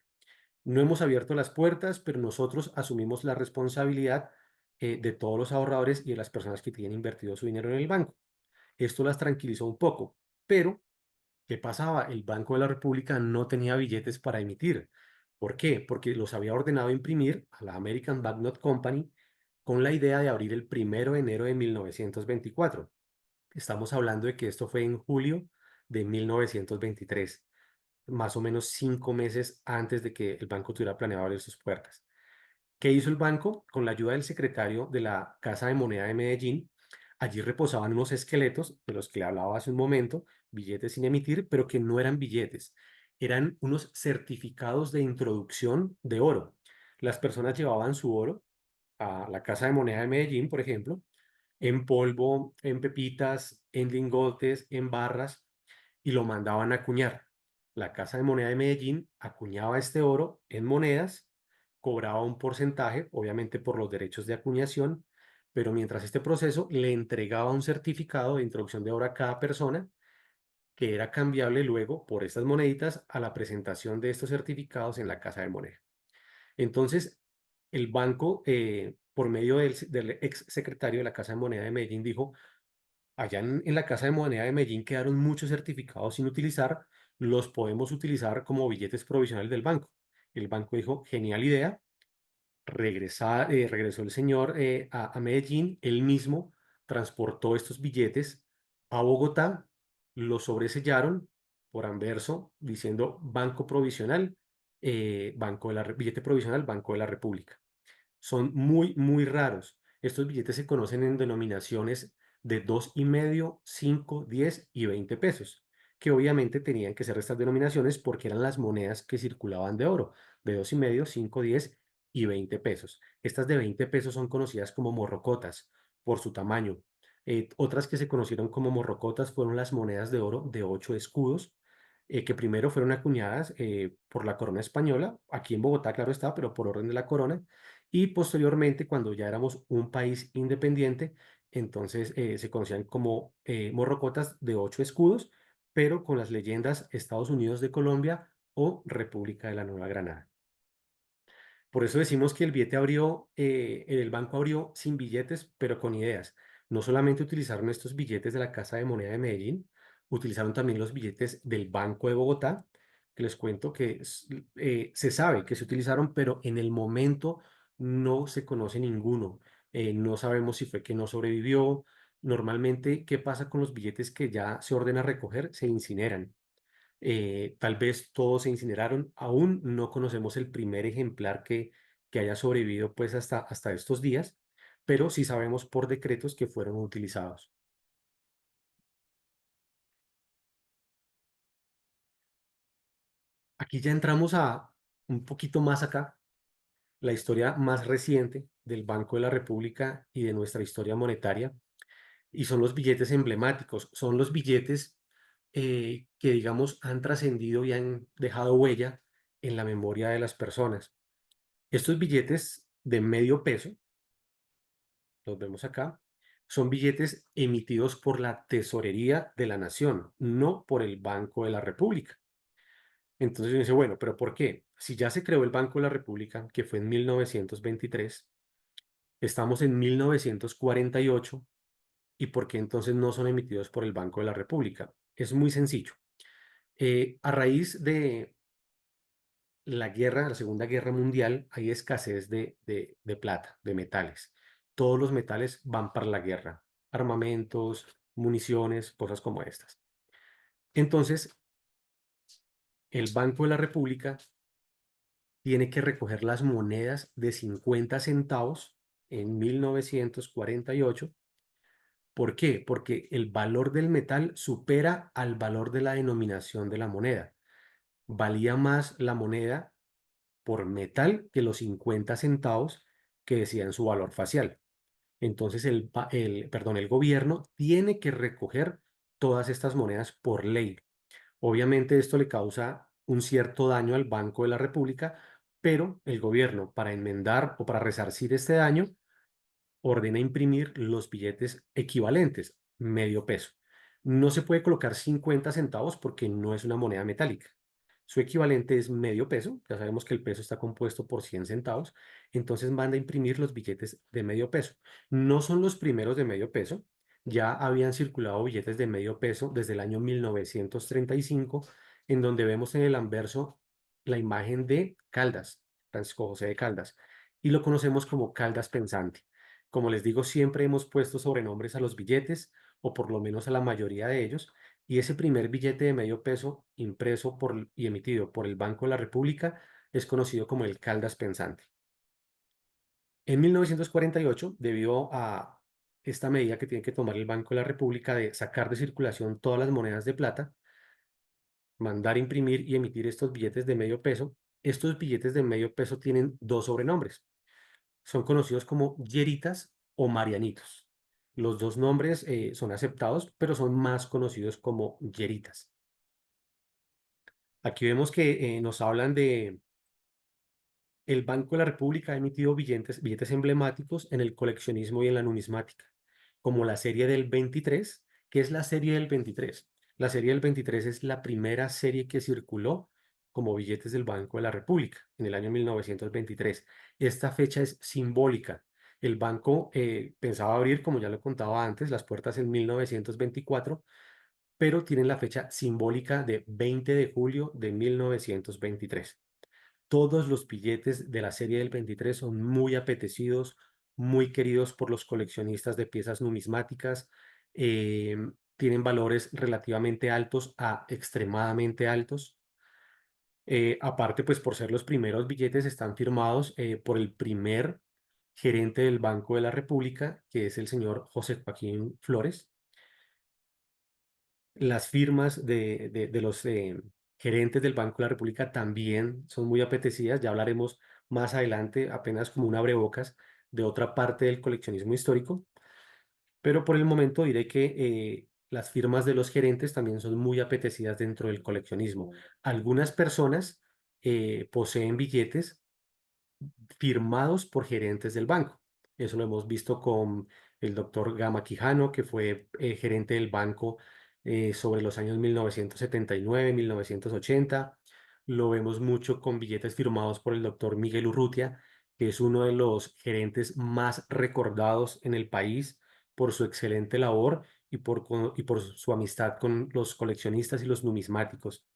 no hemos abierto las puertas, pero nosotros asumimos la responsabilidad de todos los ahorradores y de las personas que tienen invertido su dinero en el banco. Esto las tranquilizó un poco, pero ¿qué pasaba? El Banco de la República no tenía billetes para emitir. ¿Por qué? Porque los había ordenado imprimir a la American Banknote Company con la idea de abrir el 1 de enero de 1924. Estamos hablando de que esto fue en julio de 1923, más o menos 5 meses antes de que el banco tuviera planeado abrir sus puertas. ¿Qué hizo el banco? Con la ayuda del secretario de la Casa de Moneda de Medellín, allí reposaban unos esqueletos de los que le hablaba hace un momento, billetes sin emitir, pero que no eran billetes, eran unos certificados de introducción de oro. Las personas llevaban su oro a la Casa de Moneda de Medellín, por ejemplo, en polvo, en pepitas, en lingotes, en barras, y lo mandaban a acuñar. La Casa de Moneda de Medellín acuñaba este oro en monedas, cobraba un porcentaje, obviamente por los derechos de acuñación, pero mientras este proceso le entregaba un certificado de introducción de oro a cada persona, que era cambiable luego por estas moneditas a la presentación de estos certificados en la Casa de Moneda. Entonces, el banco, por medio del ex secretario de la Casa de Moneda de Medellín, dijo, allá en la Casa de Moneda de Medellín quedaron muchos certificados sin utilizar, los podemos utilizar como billetes provisionales del banco. El banco dijo, genial idea, regresó el señor a Medellín, él mismo transportó estos billetes a Bogotá, los sobresellaron por anverso diciendo Banco Provisional, Billete Provisional, Banco de la República. Son muy, muy raros. Estos billetes se conocen en denominaciones de 2,5, 5, 10 y 20 pesos, que obviamente tenían que ser estas denominaciones porque eran las monedas que circulaban de oro, de 2,5, 5, 10 y 20 pesos. Estas de 20 pesos son conocidas como morrocotas por su tamaño. Otras que se conocieron como morrocotas fueron las monedas de oro de 8 escudos, que primero fueron acuñadas por la corona española, aquí en Bogotá, claro está, pero por orden de la corona, y posteriormente, cuando ya éramos un país independiente, entonces se conocían como morrocotas de 8 escudos, pero con las leyendas Estados Unidos de Colombia o República de la Nueva Granada. Por eso decimos que el banco abrió sin billetes, pero con ideas. No solamente utilizaron estos billetes de la Casa de Moneda de Medellín, utilizaron también los billetes del Banco de Bogotá, que les cuento que se sabe que se utilizaron, pero en el momento no se conoce ninguno. No sabemos si fue que no sobrevivió. Normalmente, ¿qué pasa con los billetes que ya se ordena recoger? Se incineran. Tal vez todos se incineraron. Aún no conocemos el primer ejemplar que haya sobrevivido pues hasta estos días, pero sí sabemos por decretos que fueron utilizados. Aquí ya entramos a un poquito más acá, la historia más reciente del Banco de la República y de nuestra historia monetaria, y son los billetes emblemáticos, son los billetes que digamos han trascendido y han dejado huella en la memoria de las personas. Estos billetes de medio peso, los vemos acá, son billetes emitidos por la Tesorería de la Nación, no por el Banco de la República. Entonces uno dice, bueno, ¿pero por qué? Si ya se creó el Banco de la República, que fue en 1923, estamos en 1948, ¿y por qué entonces no son emitidos por el Banco de la República? Es muy sencillo. A raíz de la Segunda Guerra Mundial, hay escasez de plata, de metales. Todos los metales van para la guerra, armamentos, municiones, cosas como estas. Entonces, el Banco de la República tiene que recoger las monedas de 50 centavos en 1948. ¿Por qué? Porque el valor del metal supera al valor de la denominación de la moneda. Valía más la moneda por metal que los 50 centavos que decían su valor facial. Entonces el gobierno tiene que recoger todas estas monedas por ley. Obviamente esto le causa un cierto daño al Banco de la República, pero el gobierno, para enmendar o para resarcir este daño, ordena imprimir los billetes equivalentes, medio peso. No se puede colocar 50 centavos porque no es una moneda metálica. Su equivalente es medio peso. Ya sabemos que el peso está compuesto por 100 centavos. Entonces manda a imprimir los billetes de medio peso. No son los primeros de medio peso. Ya habían circulado billetes de medio peso desde el año 1935, en donde vemos en el anverso la imagen de Caldas, Francisco José de Caldas, y lo conocemos como Caldas Pensante. Como les digo, siempre hemos puesto sobrenombres a los billetes, o por lo menos a la mayoría de ellos, y ese primer billete de medio peso impreso y emitido por el Banco de la República es conocido como el Caldas Pensante. En 1948, debido a esta medida que tiene que tomar el Banco de la República de sacar de circulación todas las monedas de plata, mandar imprimir y emitir estos billetes de medio peso, estos billetes de medio peso tienen dos sobrenombres. Son conocidos como Yeritas o Marianitos. Los dos nombres son aceptados, pero son más conocidos como Yeritas. Aquí vemos que nos hablan de el Banco de la República ha emitido billetes emblemáticos en el coleccionismo y en la numismática, como la serie del 23. ¿Qué es la serie del 23? La serie del 23 es la primera serie que circuló como billetes del Banco de la República en el año 1923. Esta fecha es simbólica. El banco pensaba abrir, como ya lo contaba antes, las puertas en 1924, pero tienen la fecha simbólica de 20 de julio de 1923. Todos los billetes de la serie del 23 son muy apetecidos, muy queridos por los coleccionistas de piezas numismáticas. Tienen valores relativamente altos a extremadamente altos. Aparte, pues por ser los primeros billetes, están firmados por el primer gerente del Banco de la República, que es el señor José Joaquín Flores. Las firmas de los gerentes del Banco de la República también son muy apetecidas. Ya hablaremos más adelante, apenas como un abrebocas, de otra parte del coleccionismo histórico. Pero por el momento diré que las firmas de los gerentes también son muy apetecidas dentro del coleccionismo. Algunas personas poseen billetes firmados por gerentes del banco. Eso lo hemos visto con el doctor Gama Quijano, que fue gerente del banco sobre los años 1979, 1980. Lo vemos mucho con billetes firmados por el doctor Miguel Urrutia, que es uno de los gerentes más recordados en el país por su excelente labor y por su amistad con los coleccionistas y los numismáticos.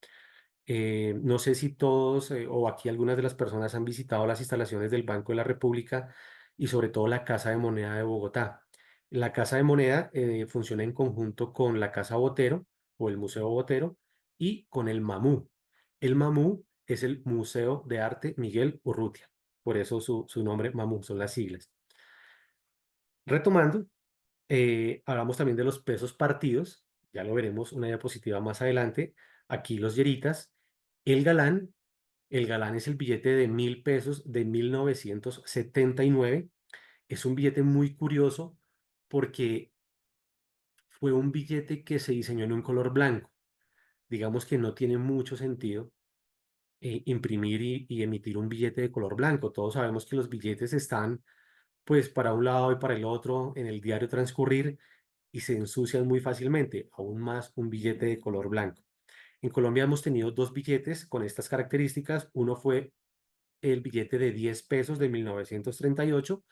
No sé si todos o aquí algunas de las personas han visitado las instalaciones del Banco de la República y sobre todo la Casa de Moneda de Bogotá. La Casa de Moneda funciona en conjunto con la Casa Botero o el Museo Botero y con el MAMU. El MAMU es el Museo de Arte Miguel Urrutia, por eso su nombre MAMU, son las siglas. Retomando, hablamos también de los pesos partidos, ya lo veremos una diapositiva más adelante. Aquí los lleritas. El galán, el galán es el billete de 1.000 pesos de 1979. Es un billete muy curioso porque fue un billete que se diseñó en un color blanco. Digamos que no tiene mucho sentido imprimir y emitir un billete de color blanco. Todos sabemos que los billetes están pues para un lado y para el otro en el diario transcurrir y se ensucian muy fácilmente, aún más un billete de color blanco. En Colombia hemos tenido dos billetes con estas características. Uno fue el billete de 10 pesos de 1938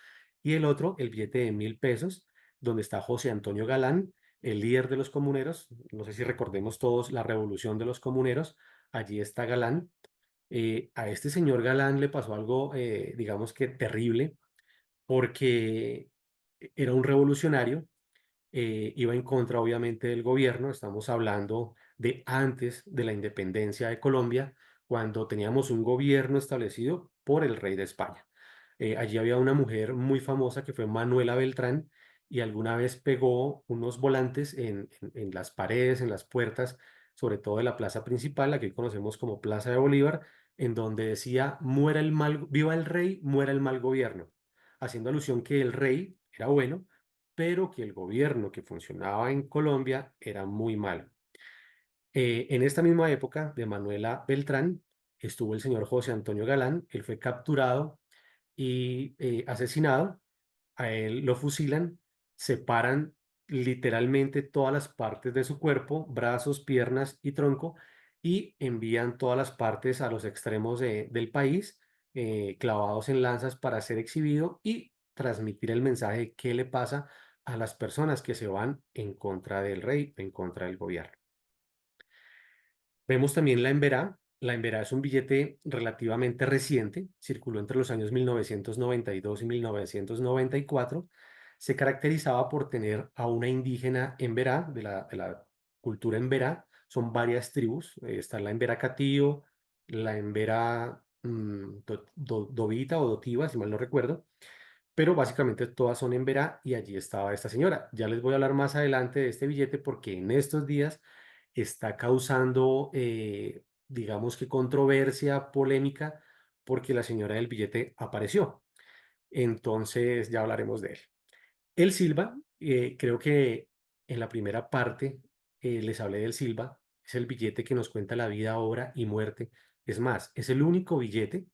y el otro, el billete de 1.000 pesos, donde está José Antonio Galán, el líder de los comuneros. No sé si recordemos todos la revolución de los comuneros. Allí está Galán. A este señor Galán le pasó algo, digamos que terrible, porque era un revolucionario, iba en contra obviamente del gobierno. Estamos hablando de antes de la independencia de Colombia, cuando teníamos un gobierno establecido por el rey de España. Allí había una mujer muy famosa que fue Manuela Beltrán y alguna vez pegó unos volantes en las paredes, en las puertas, sobre todo de la plaza principal, la que hoy conocemos como Plaza de Bolívar, en donde decía: muera el mal, viva el rey, muera el mal gobierno, haciendo alusión que el rey era bueno, pero que el gobierno que funcionaba en Colombia era muy malo. En esta misma época de Manuela Beltrán estuvo el señor José Antonio Galán. Él fue capturado y asesinado. A él lo fusilan, separan literalmente todas las partes de su cuerpo, brazos, piernas y tronco, y envían todas las partes a los extremos del país, clavados en lanzas para ser exhibido y transmitir el mensaje de qué le pasa a las personas que se van en contra del rey, en contra del gobierno. Vemos también la Emberá. La Emberá es un billete relativamente reciente, circuló entre los años 1992 y 1994. Se caracterizaba por tener a una indígena Emberá, de la cultura Emberá. Son varias tribus. Está la Emberá Catío, la Emberá Dovita o Dotiva, si mal no recuerdo. Pero básicamente todas son Emberá y allí estaba esta señora. Ya les voy a hablar más adelante de este billete porque en estos días está causando, digamos que controversia, polémica, porque la señora del billete apareció. Entonces ya hablaremos de él. El Silva, creo que en la primera parte les hablé del Silva. Es el billete que nos cuenta la vida, obra y muerte. Es más, es el único billete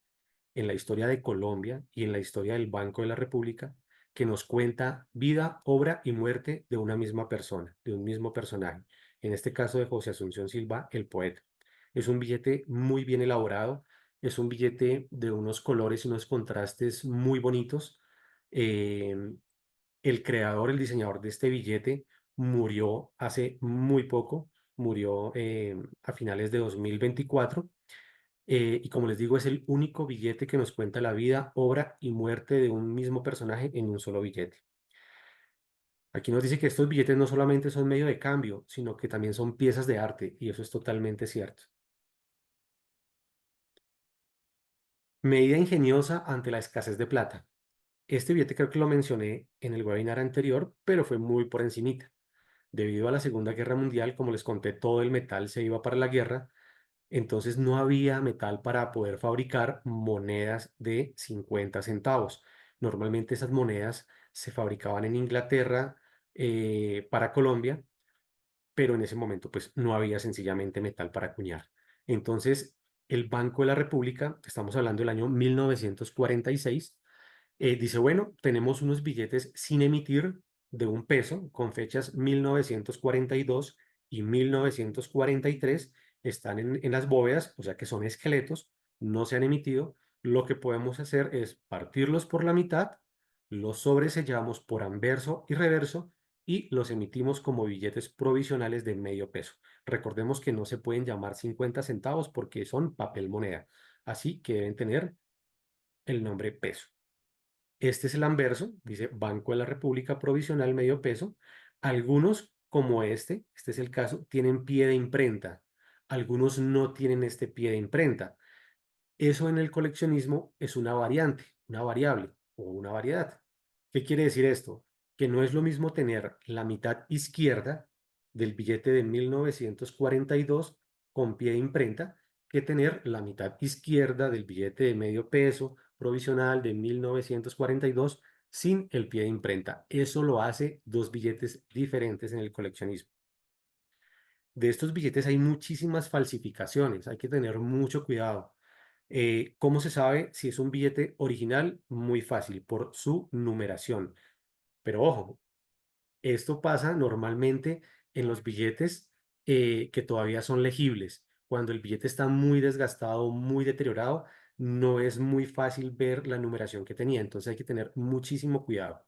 en la historia de Colombia y en la historia del Banco de la República que nos cuenta vida, obra y muerte de una misma persona, de un mismo personaje. En este caso de José Asunción Silva, el poeta. Es un billete muy bien elaborado, es un billete de unos colores y unos contrastes muy bonitos. Eh, el creador, el diseñador de este billete murió hace muy poco, murió a finales de 2024. Y como les digo, es el único billete que nos cuenta la vida, obra y muerte de un mismo personaje en un solo billete. Aquí nos dice que estos billetes no solamente son medio de cambio, sino que también son piezas de arte, y eso es totalmente cierto. Medida ingeniosa ante la escasez de plata. Este billete creo que lo mencioné en el webinar anterior, pero fue muy por encimita. Debido a la Segunda Guerra Mundial, como les conté, todo el metal se iba para la guerra, entonces no había metal para poder fabricar monedas de 50 centavos. Normalmente esas monedas se fabricaban en Inglaterra para Colombia, pero en ese momento pues no había sencillamente metal para acuñar. Entonces el Banco de la República, estamos hablando del año 1946, dice, bueno, tenemos unos billetes sin emitir de $1 con fechas 1942 y 1943, están en las bóvedas, o sea que son esqueletos, no se han emitido. Lo que podemos hacer es partirlos por la mitad, los sobresellamos por anverso y reverso y los emitimos como billetes provisionales de $0,5. Recordemos que no se pueden llamar 50 centavos porque son papel moneda, así que deben tener el nombre peso. Este es el anverso, dice Banco de la República Provisional $0,5. Algunos, como este es el caso, tienen pie de imprenta. Algunos no tienen este pie de imprenta. Eso en el coleccionismo es una variante, una variable o una variedad. ¿Qué quiere decir esto? Que no es lo mismo tener la mitad izquierda del billete de 1942 con pie de imprenta que tener la mitad izquierda del billete de $0,5 provisional de 1942 sin el pie de imprenta. Eso lo hace dos billetes diferentes en el coleccionismo. De estos billetes hay muchísimas falsificaciones, hay que tener mucho cuidado. ¿Cómo se sabe si es un billete original? Muy fácil, por su numeración. Pero ojo, esto pasa normalmente en los billetes que todavía son legibles. Cuando el billete está muy desgastado, muy deteriorado, no es muy fácil ver la numeración que tenía. Entonces hay que tener muchísimo cuidado.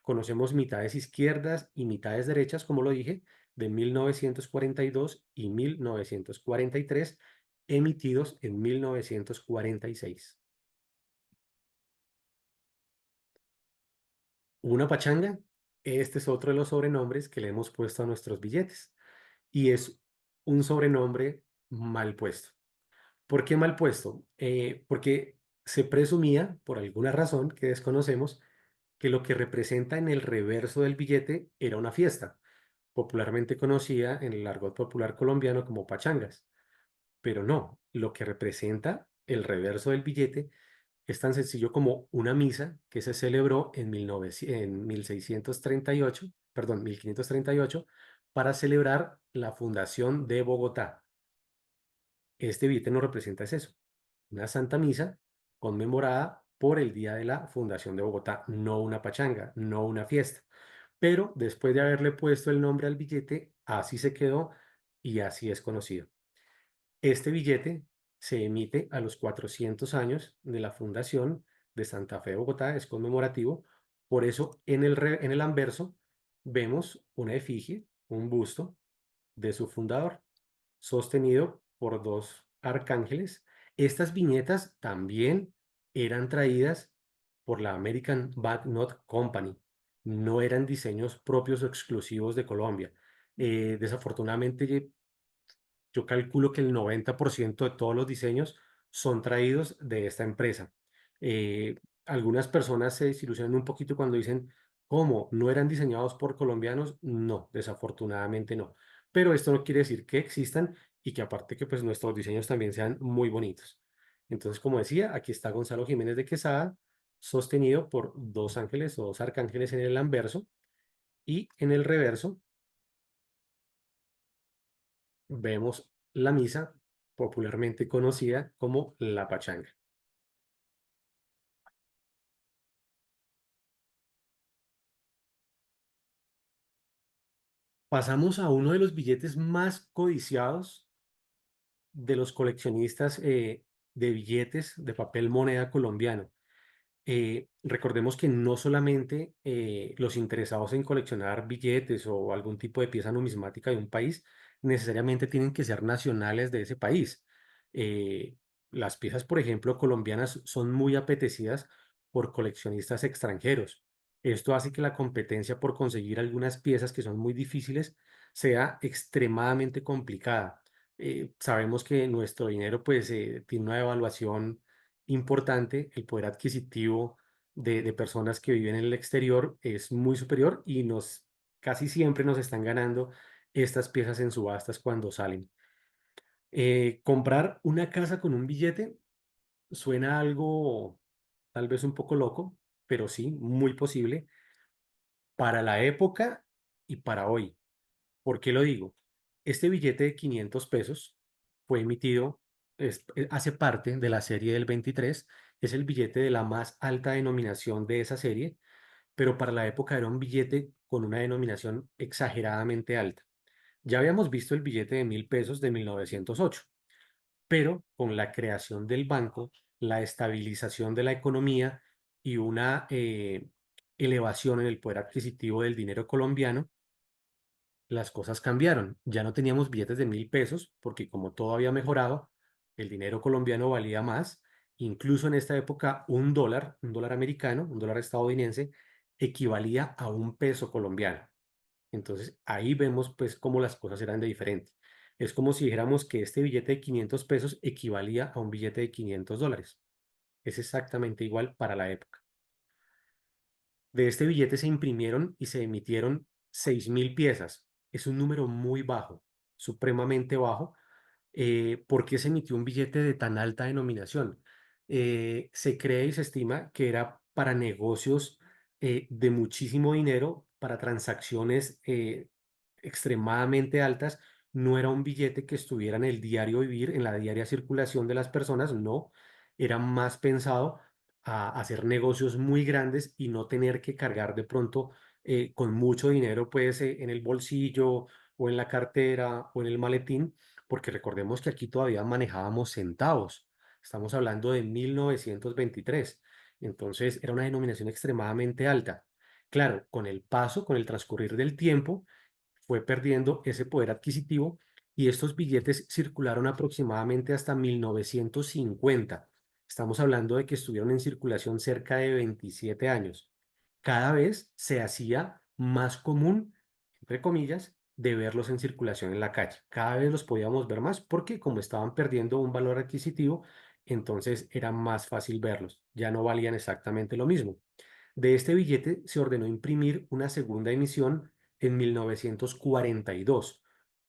Conocemos mitades izquierdas y mitades derechas, como lo dije, de 1942 y 1943, emitidos en 1946. Una pachanga, este es otro de los sobrenombres que le hemos puesto a nuestros billetes y es un sobrenombre mal puesto. ¿Por qué mal puesto? Porque se presumía, por alguna razón que desconocemos, que lo que representa en el reverso del billete era una fiesta, popularmente conocida en el argot popular colombiano como pachangas. Pero no, lo que representa el reverso del billete es tan sencillo como una misa que se celebró en 1638, perdón, 1538, para celebrar la fundación de Bogotá. Este billete no representa es eso, una santa misa conmemorada por el día de la fundación de Bogotá, no una pachanga, no una fiesta. Pero después de haberle puesto el nombre al billete, así se quedó y así es conocido. Este billete se emite a los 400 años de la fundación de Santa Fe de Bogotá, es conmemorativo. Por eso en el anverso vemos una efigie, un busto de su fundador, sostenido por dos arcángeles. Estas viñetas también eran traídas por la American Banknote Company. No eran diseños propios o exclusivos de Colombia. Desafortunadamente, yo calculo que el 90% de todos los diseños son traídos de esta empresa. Algunas personas se desilusionan un poquito cuando dicen, ¿cómo? ¿No eran diseñados por colombianos? No, desafortunadamente no. Pero esto no quiere decir que existan y que aparte que pues nuestros diseños también sean muy bonitos. Entonces, como decía, aquí está Gonzalo Jiménez de Quesada, sostenido por dos ángeles o dos arcángeles en el anverso y en el reverso vemos la misa, popularmente conocida como la pachanga. Pasamos a uno de los billetes más codiciados de los coleccionistas de billetes de papel moneda colombiano. Recordemos que no solamente los interesados en coleccionar billetes o algún tipo de pieza numismática de un país necesariamente tienen que ser nacionales de ese país. Eh, las piezas, por ejemplo, colombianas son muy apetecidas por coleccionistas extranjeros. Esto hace que la competencia por conseguir algunas piezas que son muy difíciles sea extremadamente complicada. Sabemos que nuestro dinero pues tiene una evaluación importante, el poder adquisitivo de personas que viven en el exterior es muy superior y casi siempre nos están ganando estas piezas en subastas cuando salen. Comprar una casa con un billete suena algo tal vez un poco loco, pero sí, muy posible para la época y para hoy. ¿Por qué lo digo? Este billete de 500 pesos fue emitido, hace parte de la serie del 23, es el billete de la más alta denominación de esa serie, pero para la época era un billete con una denominación exageradamente alta. Ya habíamos visto el billete de 1000 pesos de 1908, pero con la creación del banco, la estabilización de la economía y una elevación en el poder adquisitivo del dinero colombiano, las cosas cambiaron. Ya no teníamos billetes de 1000 pesos porque como todo había mejorado, el dinero colombiano valía más. Incluso en esta época un dólar americano, un dólar estadounidense, equivalía a un peso colombiano. Entonces ahí vemos pues cómo las cosas eran de diferente. Es como si dijéramos que este billete de 500 pesos equivalía a un billete de 500 dólares. Es exactamente igual para la época. De este billete se imprimieron y se emitieron 6000 piezas. Es un número muy bajo, supremamente bajo. ¿Por qué se emitió un billete de tan alta denominación? Se cree y se estima que era para negocios de muchísimo dinero, para transacciones extremadamente altas. No era un billete que estuviera en el diario vivir, en la diaria circulación de las personas, no. Era más pensado a hacer negocios muy grandes y no tener que cargar de pronto con mucho dinero pues en el bolsillo o en la cartera o en el maletín, porque recordemos que aquí todavía manejábamos centavos. Estamos hablando de 1923. Entonces era una denominación extremadamente alta. Claro, con el paso, con el transcurrir del tiempo, fue perdiendo ese poder adquisitivo y estos billetes circularon aproximadamente hasta 1950. Estamos hablando de que estuvieron en circulación cerca de 27 años. Cada vez se hacía más común, entre comillas, de verlos en circulación en la calle. Cada vez los podíamos ver más porque como estaban perdiendo un valor adquisitivo, entonces era más fácil verlos. Ya no valían exactamente lo mismo. De este billete se ordenó imprimir una segunda emisión en 1942.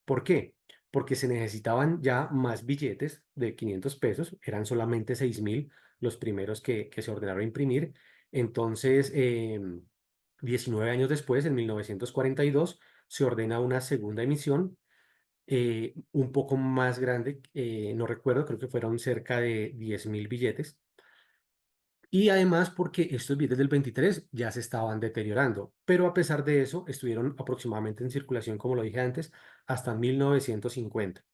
¿Por qué? Porque se necesitaban ya más billetes de 500 pesos, eran solamente 6000 los primeros que se ordenaron imprimir. Entonces, 19 años después, en 1942, se ordena una segunda emisión un poco más grande, no recuerdo, creo que fueron cerca de 10.000 billetes. Y además porque estos billetes del 23 ya se estaban deteriorando, pero a pesar de eso estuvieron aproximadamente en circulación, como lo dije antes, hasta 1950.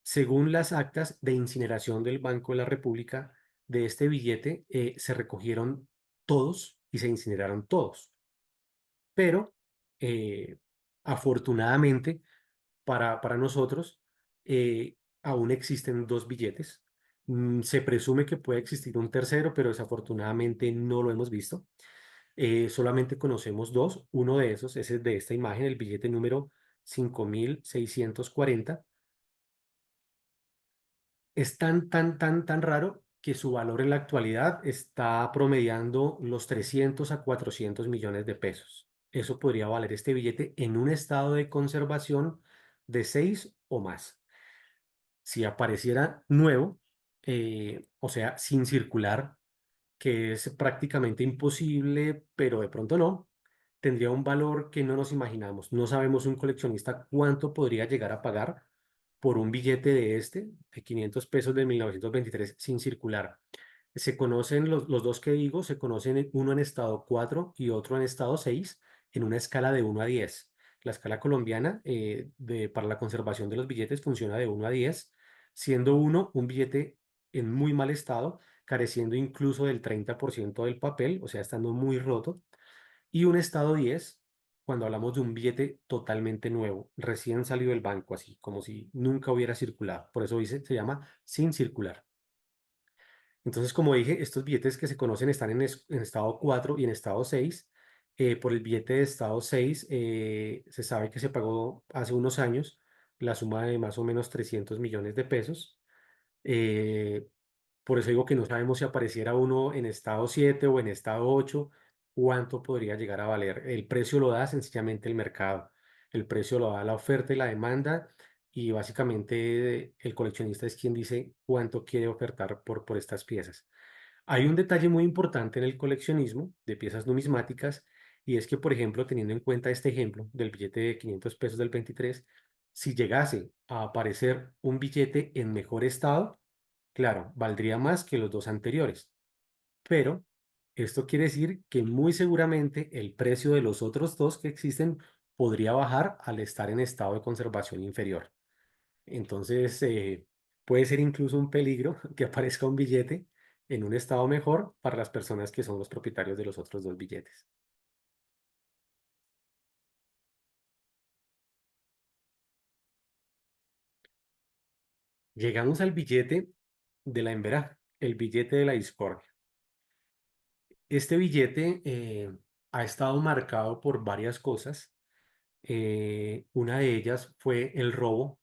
Según las actas de incineración del Banco de la República, de este billete se recogieron todos y se incineraron todos, pero eh, afortunadamente para nosotros, aún existen dos billetes. Se presume que puede existir un tercero, pero desafortunadamente no lo hemos visto. Solamente conocemos dos. Uno de esos es el de esta imagen, el billete número 5640. Es tan raro que su valor en la actualidad está promediando los 300 a 400 millones de pesos. Eso podría valer este billete en un estado de conservación de 6 o más. Si apareciera nuevo, o sea, sin circular, que es prácticamente imposible, pero de pronto no, tendría un valor que no nos imaginamos. No sabemos un coleccionista cuánto podría llegar a pagar por un billete de de 500 pesos de 1923 sin circular. Se conocen los dos que digo, se conocen uno en estado 4 y otro en estado 6 en una escala de 1 a 10. La escala colombiana para la conservación de los billetes funciona de 1 a 10, siendo uno un billete en muy mal estado, careciendo incluso del 30% del papel, o sea, estando muy roto, y un estado 10 cuando hablamos de un billete totalmente nuevo, recién salido del banco, así como si nunca hubiera circulado. Por eso se llama sin circular. Entonces, como dije, estos billetes que se conocen están en estado 4 y en estado 6. Por el billete de estado 6 se sabe que se pagó hace unos años la suma de más o menos 300 millones de pesos. Eh, Por eso digo que no sabemos si apareciera uno en estado 7 o en estado 8, cuánto podría llegar a valer. El precio lo da sencillamente el mercado. El precio lo da la oferta y la demanda y básicamente el coleccionista es quien dice cuánto quiere ofertar por estas piezas. Hay un detalle muy importante en el coleccionismo de piezas numismáticas y es que, por ejemplo, teniendo en cuenta este ejemplo del billete de 500 pesos del 23, si llegase a aparecer un billete en mejor estado, claro, valdría más que los dos anteriores, pero esto quiere decir que muy seguramente el precio de los otros dos que existen podría bajar al estar en estado de conservación inferior. Entonces, puede ser incluso un peligro que aparezca un billete en un estado mejor para las personas que son los propietarios de los otros dos billetes. Llegamos al billete de la Emberá, el billete de la discordia. Este billete ha estado marcado por varias cosas. Una de ellas fue el robo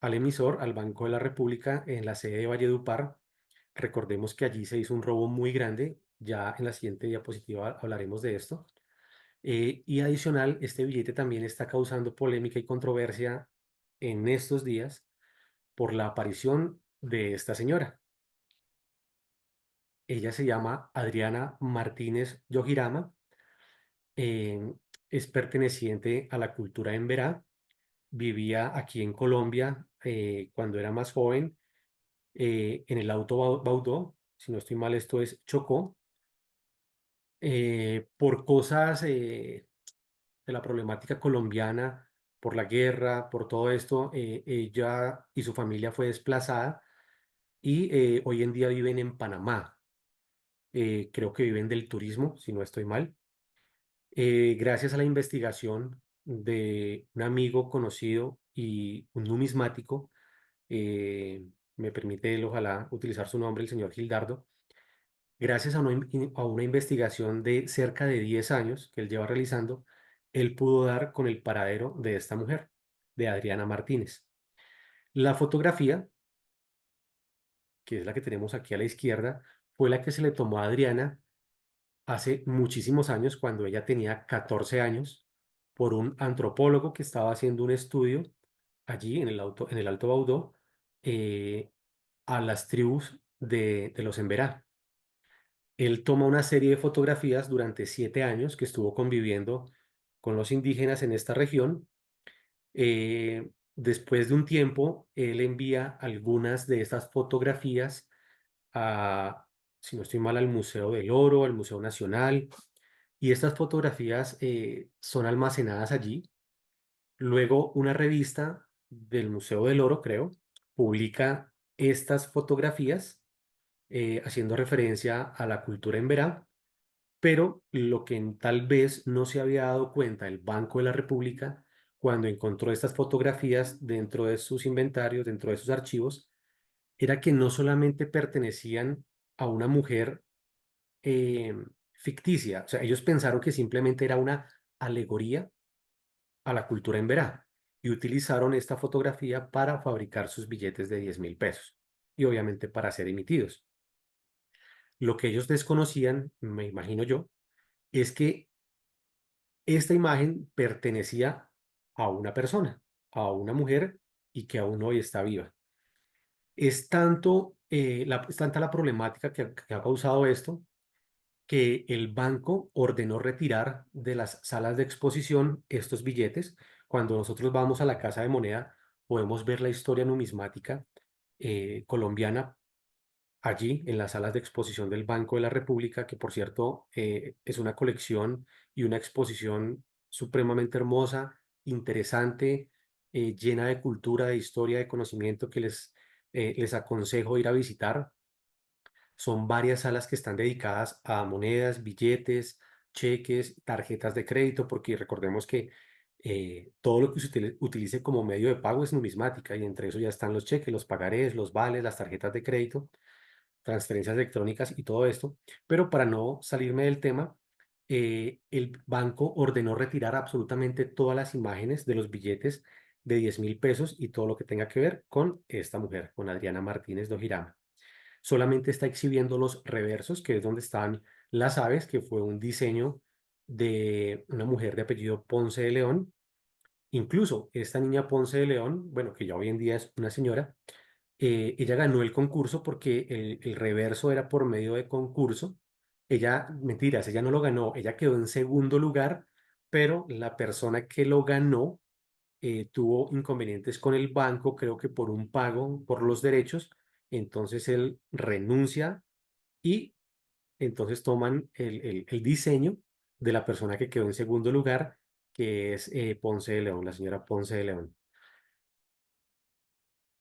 al emisor, al Banco de la República, en la sede de Valledupar. Recordemos que allí se hizo un robo muy grande. Ya en la siguiente diapositiva hablaremos de esto. Y adicional, este billete también está causando polémica y controversia en estos días por la aparición de esta señora. Ella se llama Adriana Martínez Yojirama, eh, es perteneciente a la cultura emberá, vivía aquí en Colombia cuando era más joven, en el Alto Baudó, si no estoy mal, esto es Chocó, por cosas de la problemática colombiana, por la guerra, por todo esto, ella y su familia fue desplazada y hoy en día viven en Panamá. Creo que viven del turismo, si no estoy mal. Gracias a la investigación de un amigo conocido y un numismático, me permite él, ojalá, utilizar su nombre, el señor Gildardo. Gracias a a una investigación de cerca de 10 años que él lleva realizando, él pudo dar con el paradero de esta mujer, de Adriana Martínez. La fotografía, que es la que tenemos aquí a la izquierda, fue la que se le tomó a Adriana hace muchísimos años, cuando ella tenía 14 años, por un antropólogo que estaba haciendo un estudio allí en el Alto Baudó, eh, a las tribus de los Emberá. Él toma una serie de fotografías durante 7 años que estuvo conviviendo con los indígenas en esta región. Después de un tiempo, él envía algunas de estas fotografías a, si no estoy mal, al Museo del Oro, al Museo Nacional, y estas fotografías son almacenadas allí. Luego, una revista del Museo del Oro, creo, publica estas fotografías haciendo referencia a la cultura emberá, pero lo que tal vez no se había dado cuenta el Banco de la República cuando encontró estas fotografías dentro de sus inventarios, dentro de sus archivos, era que no solamente pertenecían a una mujer eh, ficticia, o sea, ellos pensaron que simplemente era una alegoría a la cultura emberá y utilizaron esta fotografía para fabricar sus billetes de 10.000 pesos y obviamente para ser emitidos. Lo que ellos desconocían, me imagino yo, es que esta imagen pertenecía a una persona, a una mujer y que aún hoy está viva. Es tanta la problemática que ha causado esto que el banco ordenó retirar de las salas de exposición estos billetes. Cuando nosotros vamos a la Casa de Moneda, podemos ver la historia numismática colombiana allí en las salas de exposición del Banco de la República, que por cierto es una colección y una exposición supremamente hermosa, interesante, llena de cultura, de historia, de conocimiento que les aconsejo ir a visitar. Son varias salas que están dedicadas a monedas, billetes, cheques, tarjetas de crédito, porque recordemos que todo lo que se utilice como medio de pago es numismática y entre eso ya están los cheques, los pagarés, los vales, las tarjetas de crédito, transferencias electrónicas y todo esto. Pero para no salirme del tema, el banco ordenó retirar absolutamente todas las imágenes de los billetes de 10.000 pesos y todo lo que tenga que ver con esta mujer, con Adriana Martínez Dojirama. solamente está exhibiendo los reversos, que es donde están las aves, que fue un diseño de una mujer de apellido Ponce de León. Incluso esta niña Ponce de León, bueno, que ya hoy en día es una señora, ella ganó el concurso porque el reverso era por medio de concurso. Ella, mentiras, ella no lo ganó, ella quedó en segundo lugar, pero la persona que lo ganó tuvo inconvenientes con el banco, creo que por un pago por los derechos, entonces él renuncia y entonces toman el diseño de la persona que quedó en segundo lugar, que es Ponce de León, la señora Ponce de León.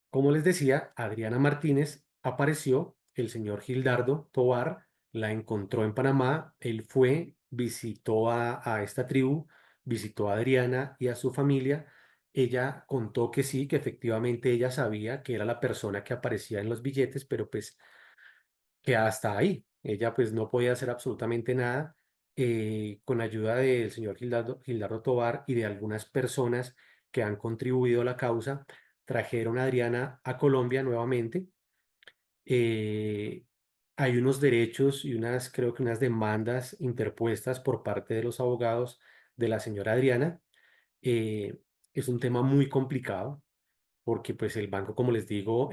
Como les decía, Adriana Martínez apareció, el señor Gildardo Tovar la encontró en Panamá, él fue, visitó a esta tribu, visitó a Adriana y a su familia. Ella contó que sí, que efectivamente ella sabía que era la persona que aparecía en los billetes, pero pues que hasta ahí. Ella pues no podía hacer absolutamente nada. Con ayuda del señor Gildardo Tovar y de algunas personas que han contribuido a la causa, trajeron a Adriana a Colombia nuevamente. Eh, Hay unos derechos y creo que unas demandas interpuestas por parte de los abogados de la señora Adriana. Eh, es un tema muy complicado porque pues el banco, como les digo,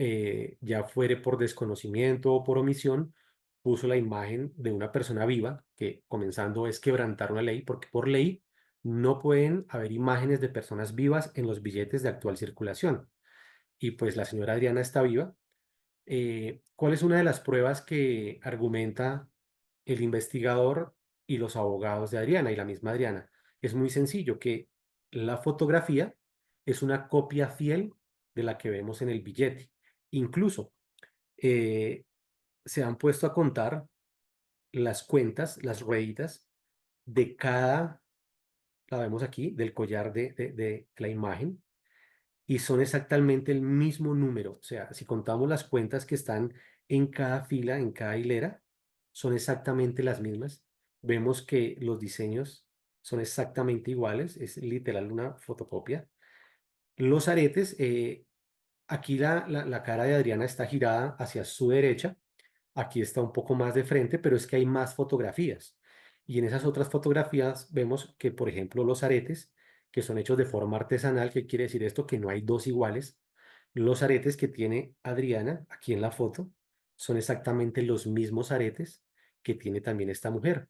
ya fuere por desconocimiento o por omisión, puso la imagen de una persona viva, que comenzando es quebrantar una ley, porque por ley no pueden haber imágenes de personas vivas en los billetes de actual circulación. Y pues la señora Adriana está viva. ¿Cuál es una de las pruebas que argumenta el investigador y los abogados de Adriana y la misma Adriana? Es muy sencillo, que la fotografía es una copia fiel de la que vemos en el billete. Incluso eh, se han puesto a contar las cuentas, las rueditas de cada, la vemos aquí, del collar de la imagen, y son exactamente el mismo número. O sea, si contamos las cuentas que están en cada fila, en cada hilera, son exactamente las mismas. Vemos que los diseños son exactamente iguales, es literal una fotocopia. Los aretes, aquí la cara de Adriana está girada hacia su derecha, aquí está un poco más de frente, pero es que hay más fotografías. Y en esas otras fotografías vemos que, por ejemplo, los aretes, que son hechos de forma artesanal, ¿qué quiere decir esto? Que no hay dos iguales. Los aretes que tiene Adriana aquí en la foto son exactamente los mismos aretes que tiene también esta mujer.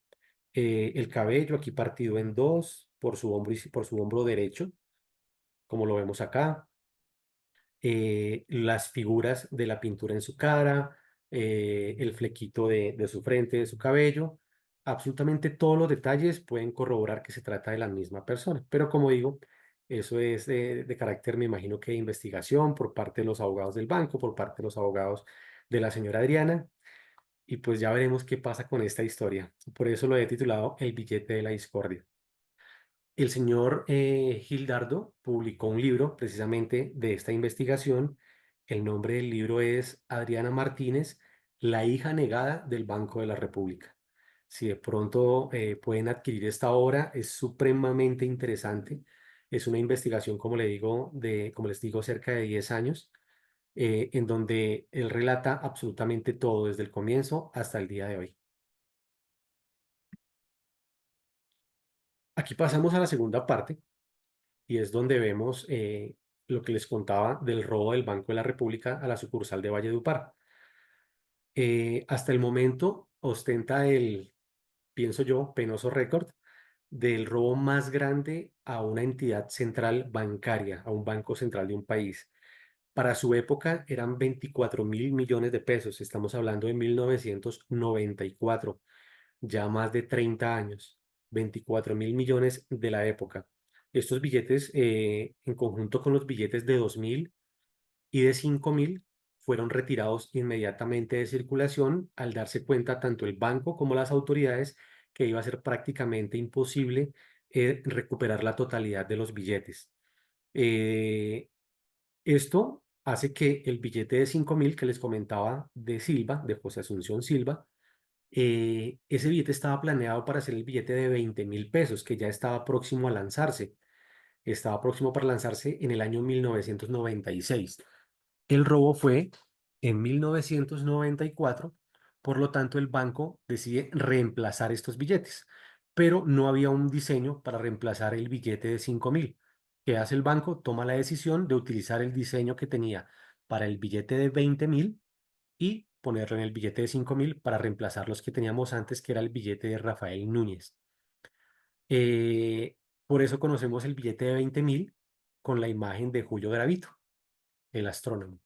El cabello aquí partido en dos por su hombro y por su hombro derecho, como lo vemos acá. Las figuras de la pintura en su cara, el flequito de su frente, de su cabello. Absolutamente todos los detalles pueden corroborar que se trata de la misma persona. Pero como digo, eso es de carácter, me imagino que de investigación por parte de los abogados del banco, por parte de los abogados de la señora Adriana. Y pues ya veremos qué pasa con esta historia. Por eso lo he titulado El billete de la discordia. El señor Gildardo publicó un libro precisamente de esta investigación. El nombre del libro es Adriana Martínez, la hija negada del Banco de la República. Si de pronto pueden adquirir esta obra, es supremamente interesante. Es una investigación, como le digo, como les digo, cerca de 10 años, en donde él relata absolutamente todo desde el comienzo hasta el día de hoy. Aquí pasamos a la segunda parte y es donde vemos lo que les contaba del robo del Banco de la República a la sucursal de Valledupar. Hasta el momento ostenta pienso yo, penoso récord del robo más grande a una entidad central bancaria, a un banco central de un país. Para su época eran 24.000 millones de pesos, estamos hablando de 1994, ya más de 30 años, 24.000 millones de la época. Estos billetes, en conjunto con los billetes de 2.000 y de 5.000, fueron retirados inmediatamente de circulación al darse cuenta tanto el banco como las autoridades que iba a ser prácticamente imposible recuperar la totalidad de los billetes. Eh, Esto hace que el billete de 5.000 que les comentaba de Silva, de José Asunción Silva, ese billete estaba planeado para ser el billete de 20.000 pesos, que ya estaba próximo a lanzarse. Estaba próximo para lanzarse en el año 1996. El robo fue en 1994. Por lo tanto, el banco decide reemplazar estos billetes, pero no había un diseño para reemplazar el billete de 5.000. ¿Qué hace el banco? Toma la decisión de utilizar el diseño que tenía para el billete de 20.000 y ponerlo en el billete de 5.000 para reemplazar los que teníamos antes, que era el billete de Rafael Núñez. Eh, por eso conocemos el billete de 20.000 con la imagen de Julio Gravito, el astrónomo.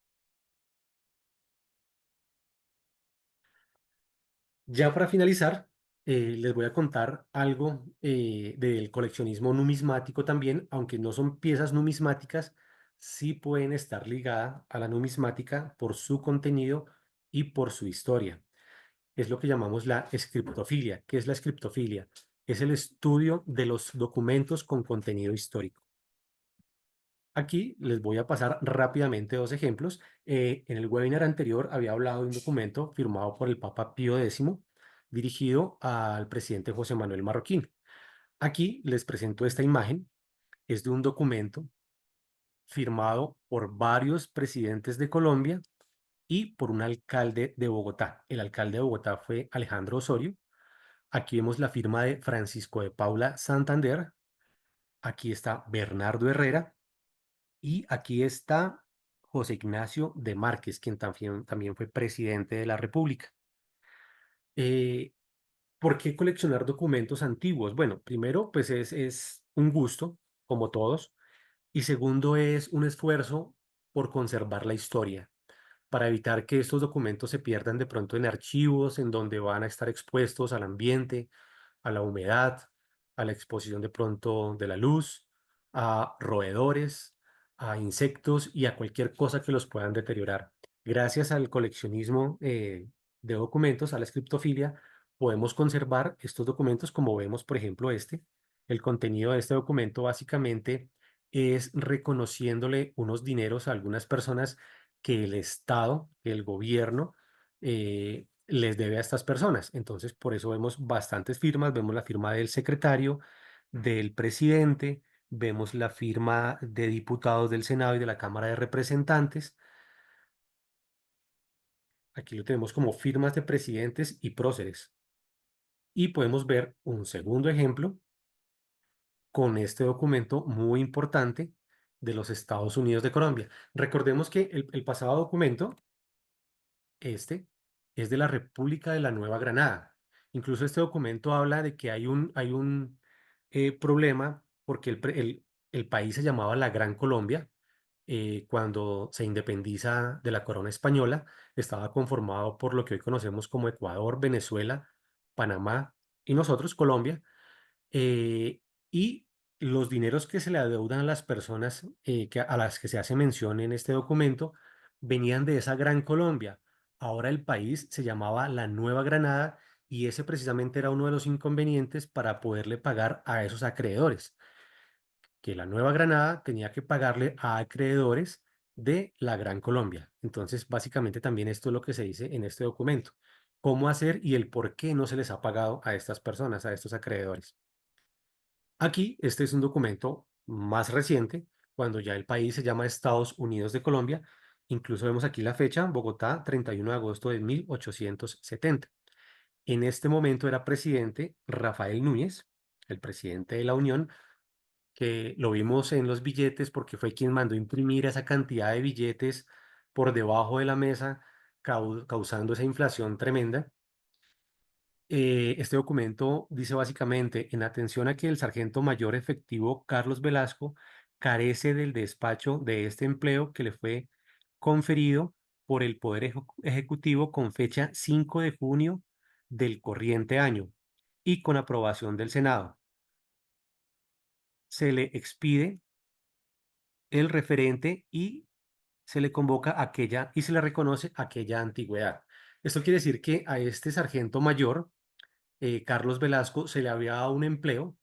Ya para finalizar, les voy a contar algo del coleccionismo numismático también, aunque no son piezas numismáticas, sí pueden estar ligadas a la numismática por su contenido y por su historia. Es lo que llamamos la escriptofilia. ¿Qué es la escriptofilia? Es el estudio de los documentos con contenido histórico. Aquí les voy a pasar rápidamente dos ejemplos. En el webinar anterior había hablado de un documento firmado por el Papa Pío X, dirigido al presidente José Manuel Marroquín. Aquí les presento esta imagen. Es de un documento firmado por varios presidentes de Colombia y por un alcalde de Bogotá. El alcalde de Bogotá fue Alejandro Osorio. Aquí vemos la firma de Francisco de Paula Santander. Aquí está Bernardo Herrera. Y aquí está José Ignacio de Márquez, quien también fue presidente de la República. Eh, ¿Por qué coleccionar documentos antiguos? Bueno, primero, pues es un gusto, como todos, y segundo, es un esfuerzo por conservar la historia, para evitar que estos documentos se pierdan de pronto en archivos en donde van a estar expuestos al ambiente, a la humedad, a la exposición de pronto de la luz, a roedores, a insectos y a cualquier cosa que los puedan deteriorar. Gracias al coleccionismo de documentos, a la criptofilia, podemos conservar estos documentos como vemos, por ejemplo, este. El contenido de este documento básicamente es reconociéndole unos dineros a algunas personas que el Estado, el gobierno, les debe a estas personas. Entonces, por eso vemos bastantes firmas, vemos la firma del secretario, del presidente, vemos la firma de diputados del Senado y de la Cámara de Representantes. Aquí lo tenemos como firmas de presidentes y próceres. Y podemos ver un segundo ejemplo con este documento muy importante de los Estados Unidos de Colombia. Recordemos que el pasado documento, este, es de la República de la Nueva Granada. Incluso este documento habla de que hay un problema porque el país se llamaba la Gran Colombia. Cuando se independiza de la corona española, estaba conformado por lo que hoy conocemos como Ecuador, Venezuela, Panamá y nosotros, Colombia. eh, y los dineros que se le adeudan a las personas a las que se hace mención en este documento venían de esa Gran Colombia. Ahora el país se llamaba la Nueva Granada y ese precisamente era uno de los inconvenientes para poderle pagar a esos acreedores, que la Nueva Granada tenía que pagarle a acreedores de la Gran Colombia. Entonces, básicamente también esto es lo que se dice en este documento. Cómo hacer y el por qué no se les ha pagado a estas personas, a estos acreedores. Aquí, este es un documento más reciente, cuando ya el país se llama Estados Unidos de Colombia. Incluso vemos aquí la fecha, Bogotá, 31 de agosto de 1870. En este momento era presidente Rafael Núñez, el presidente de la Unión, que lo vimos en los billetes porque fue quien mandó imprimir esa cantidad de billetes por debajo de la mesa, causando esa inflación tremenda. Este documento dice básicamente, en atención a que el sargento mayor efectivo Carlos Velasco carece del despacho de este empleo que le fue conferido por el Poder Ejecutivo con fecha 5 de junio del corriente año y con aprobación del Senado. Se le expide el referente y se le convoca aquella y se le reconoce aquella antigüedad. Esto quiere decir que a este sargento mayor Carlos Velasco se le había dado un empleo,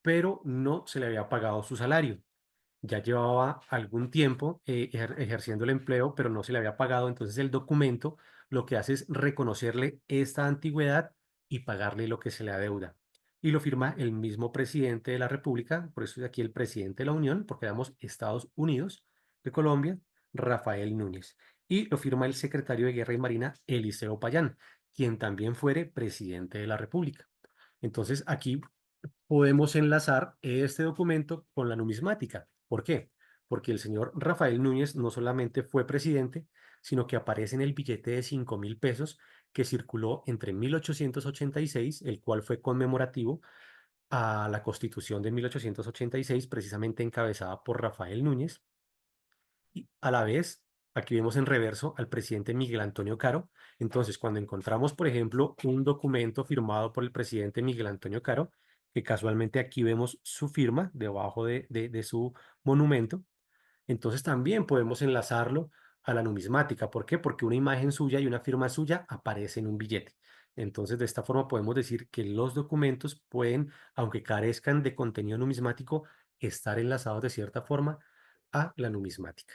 pero no se le había pagado su salario. Ya llevaba algún tiempo ejerciendo el empleo, pero no se le había pagado. Entonces el documento lo que hace es reconocerle esta antigüedad y pagarle lo que se le adeuda. Y lo firma el mismo presidente de la República, por eso es aquí el presidente de la Unión, porque éramos Estados Unidos de Colombia, Rafael Núñez. y lo firma el secretario de Guerra y Marina, Eliseo Payán, quien también fuere presidente de la República. Entonces, aquí podemos enlazar este documento con la numismática. ¿Por qué? Porque el señor Rafael Núñez no solamente fue presidente, sino que aparece en el billete de 5.000 pesos que circuló entre 1886, el cual fue conmemorativo a la Constitución de 1886, precisamente encabezada por Rafael Núñez, y a la vez, aquí vemos en reverso al presidente Miguel Antonio Caro. Entonces, cuando encontramos, por ejemplo, un documento firmado por el presidente Miguel Antonio Caro, que casualmente aquí vemos su firma debajo de su monumento, entonces también podemos enlazarlo a la numismática. ¿Por qué? Porque una imagen suya y una firma suya aparece en un billete. Entonces, de esta forma podemos decir que los documentos pueden, aunque carezcan de contenido numismático, estar enlazados de cierta forma a la numismática.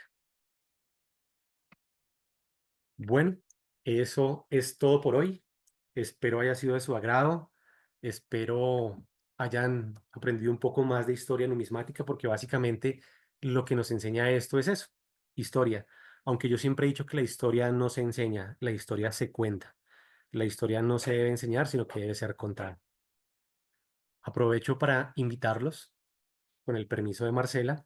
Bueno, eso es todo por hoy. Espero haya sido de su agrado. Espero hayan aprendido un poco más de historia numismática, porque básicamente lo que nos enseña esto es eso, historia. Aunque yo siempre he dicho que la historia no se enseña, la historia se cuenta. La historia no se debe enseñar, sino que debe ser contada. Aprovecho para invitarlos, con el permiso de Marcela,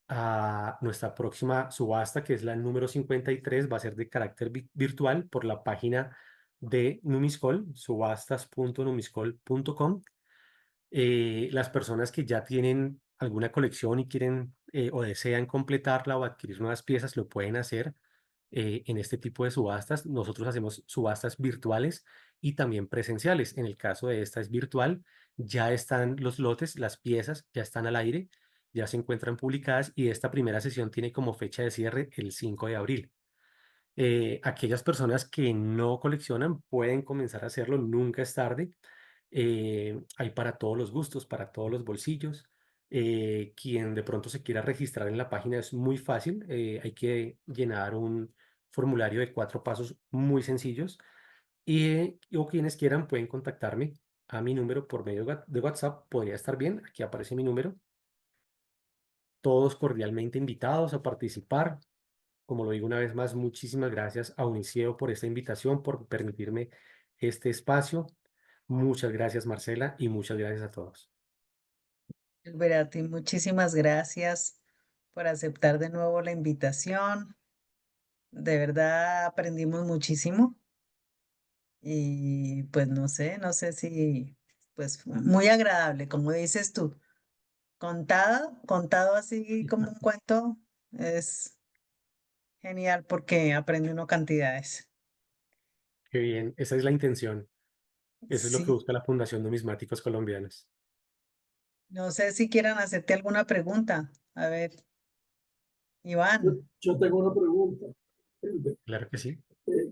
a nuestra próxima subasta, que es la número 53, va a ser de carácter virtual por la página de Numiscol, subastas.numiscol.com. Las personas que ya tienen alguna colección y quieren o desean completarla o adquirir nuevas piezas, lo pueden hacer en este tipo de subastas. Nosotros hacemos subastas virtuales y también presenciales. En el caso de esta es virtual, ya están los lotes, las piezas ya están al aire, ya se encuentran publicadas y esta primera sesión tiene como fecha de cierre el 5 de abril. Aquellas personas que no coleccionan pueden comenzar a hacerlo, nunca es tarde. Hay para todos los gustos, para todos los bolsillos. Quien de pronto se quiera registrar en la página es muy fácil. Hay que llenar un formulario de 4 pasos muy sencillos. O quienes quieran pueden contactarme a mi número por medio de WhatsApp. Podría estar bien. Aquí aparece mi número. Todos cordialmente invitados a participar. Como lo digo una vez más, muchísimas gracias a Uniceo por esta invitación, por permitirme este espacio. Muchas gracias, Marcela, y muchas gracias a todos. Alberati, muchísimas gracias por aceptar de nuevo la invitación. De verdad aprendimos muchísimo y pues no sé si, pues muy agradable, como dices tú, contado así como un cuento, es genial porque aprende uno cantidades. Qué bien, esa es la intención. Eso es lo que Sí, busca la Fundación Numismáticos Colombianos. no sé si quieran hacerte alguna pregunta. A ver, Yo, Iván. yo tengo una pregunta. Claro que sí.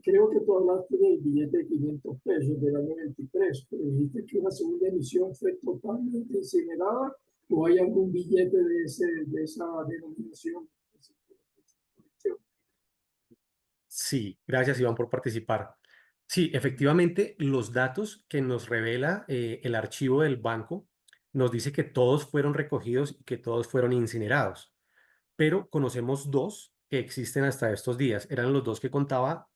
Creo que tú hablaste del billete de 500 pesos del año 23, pero dijiste que una segunda emisión fue totalmente incinerada, o hay algún billete de esa denominación. Sí, gracias, Iván, por participar. Sí, efectivamente, los datos que nos revela el archivo del banco nos dice que todos fueron recogidos y que todos fueron incinerados, pero conocemos dos que existen hasta estos días. Eran los dos que contaba,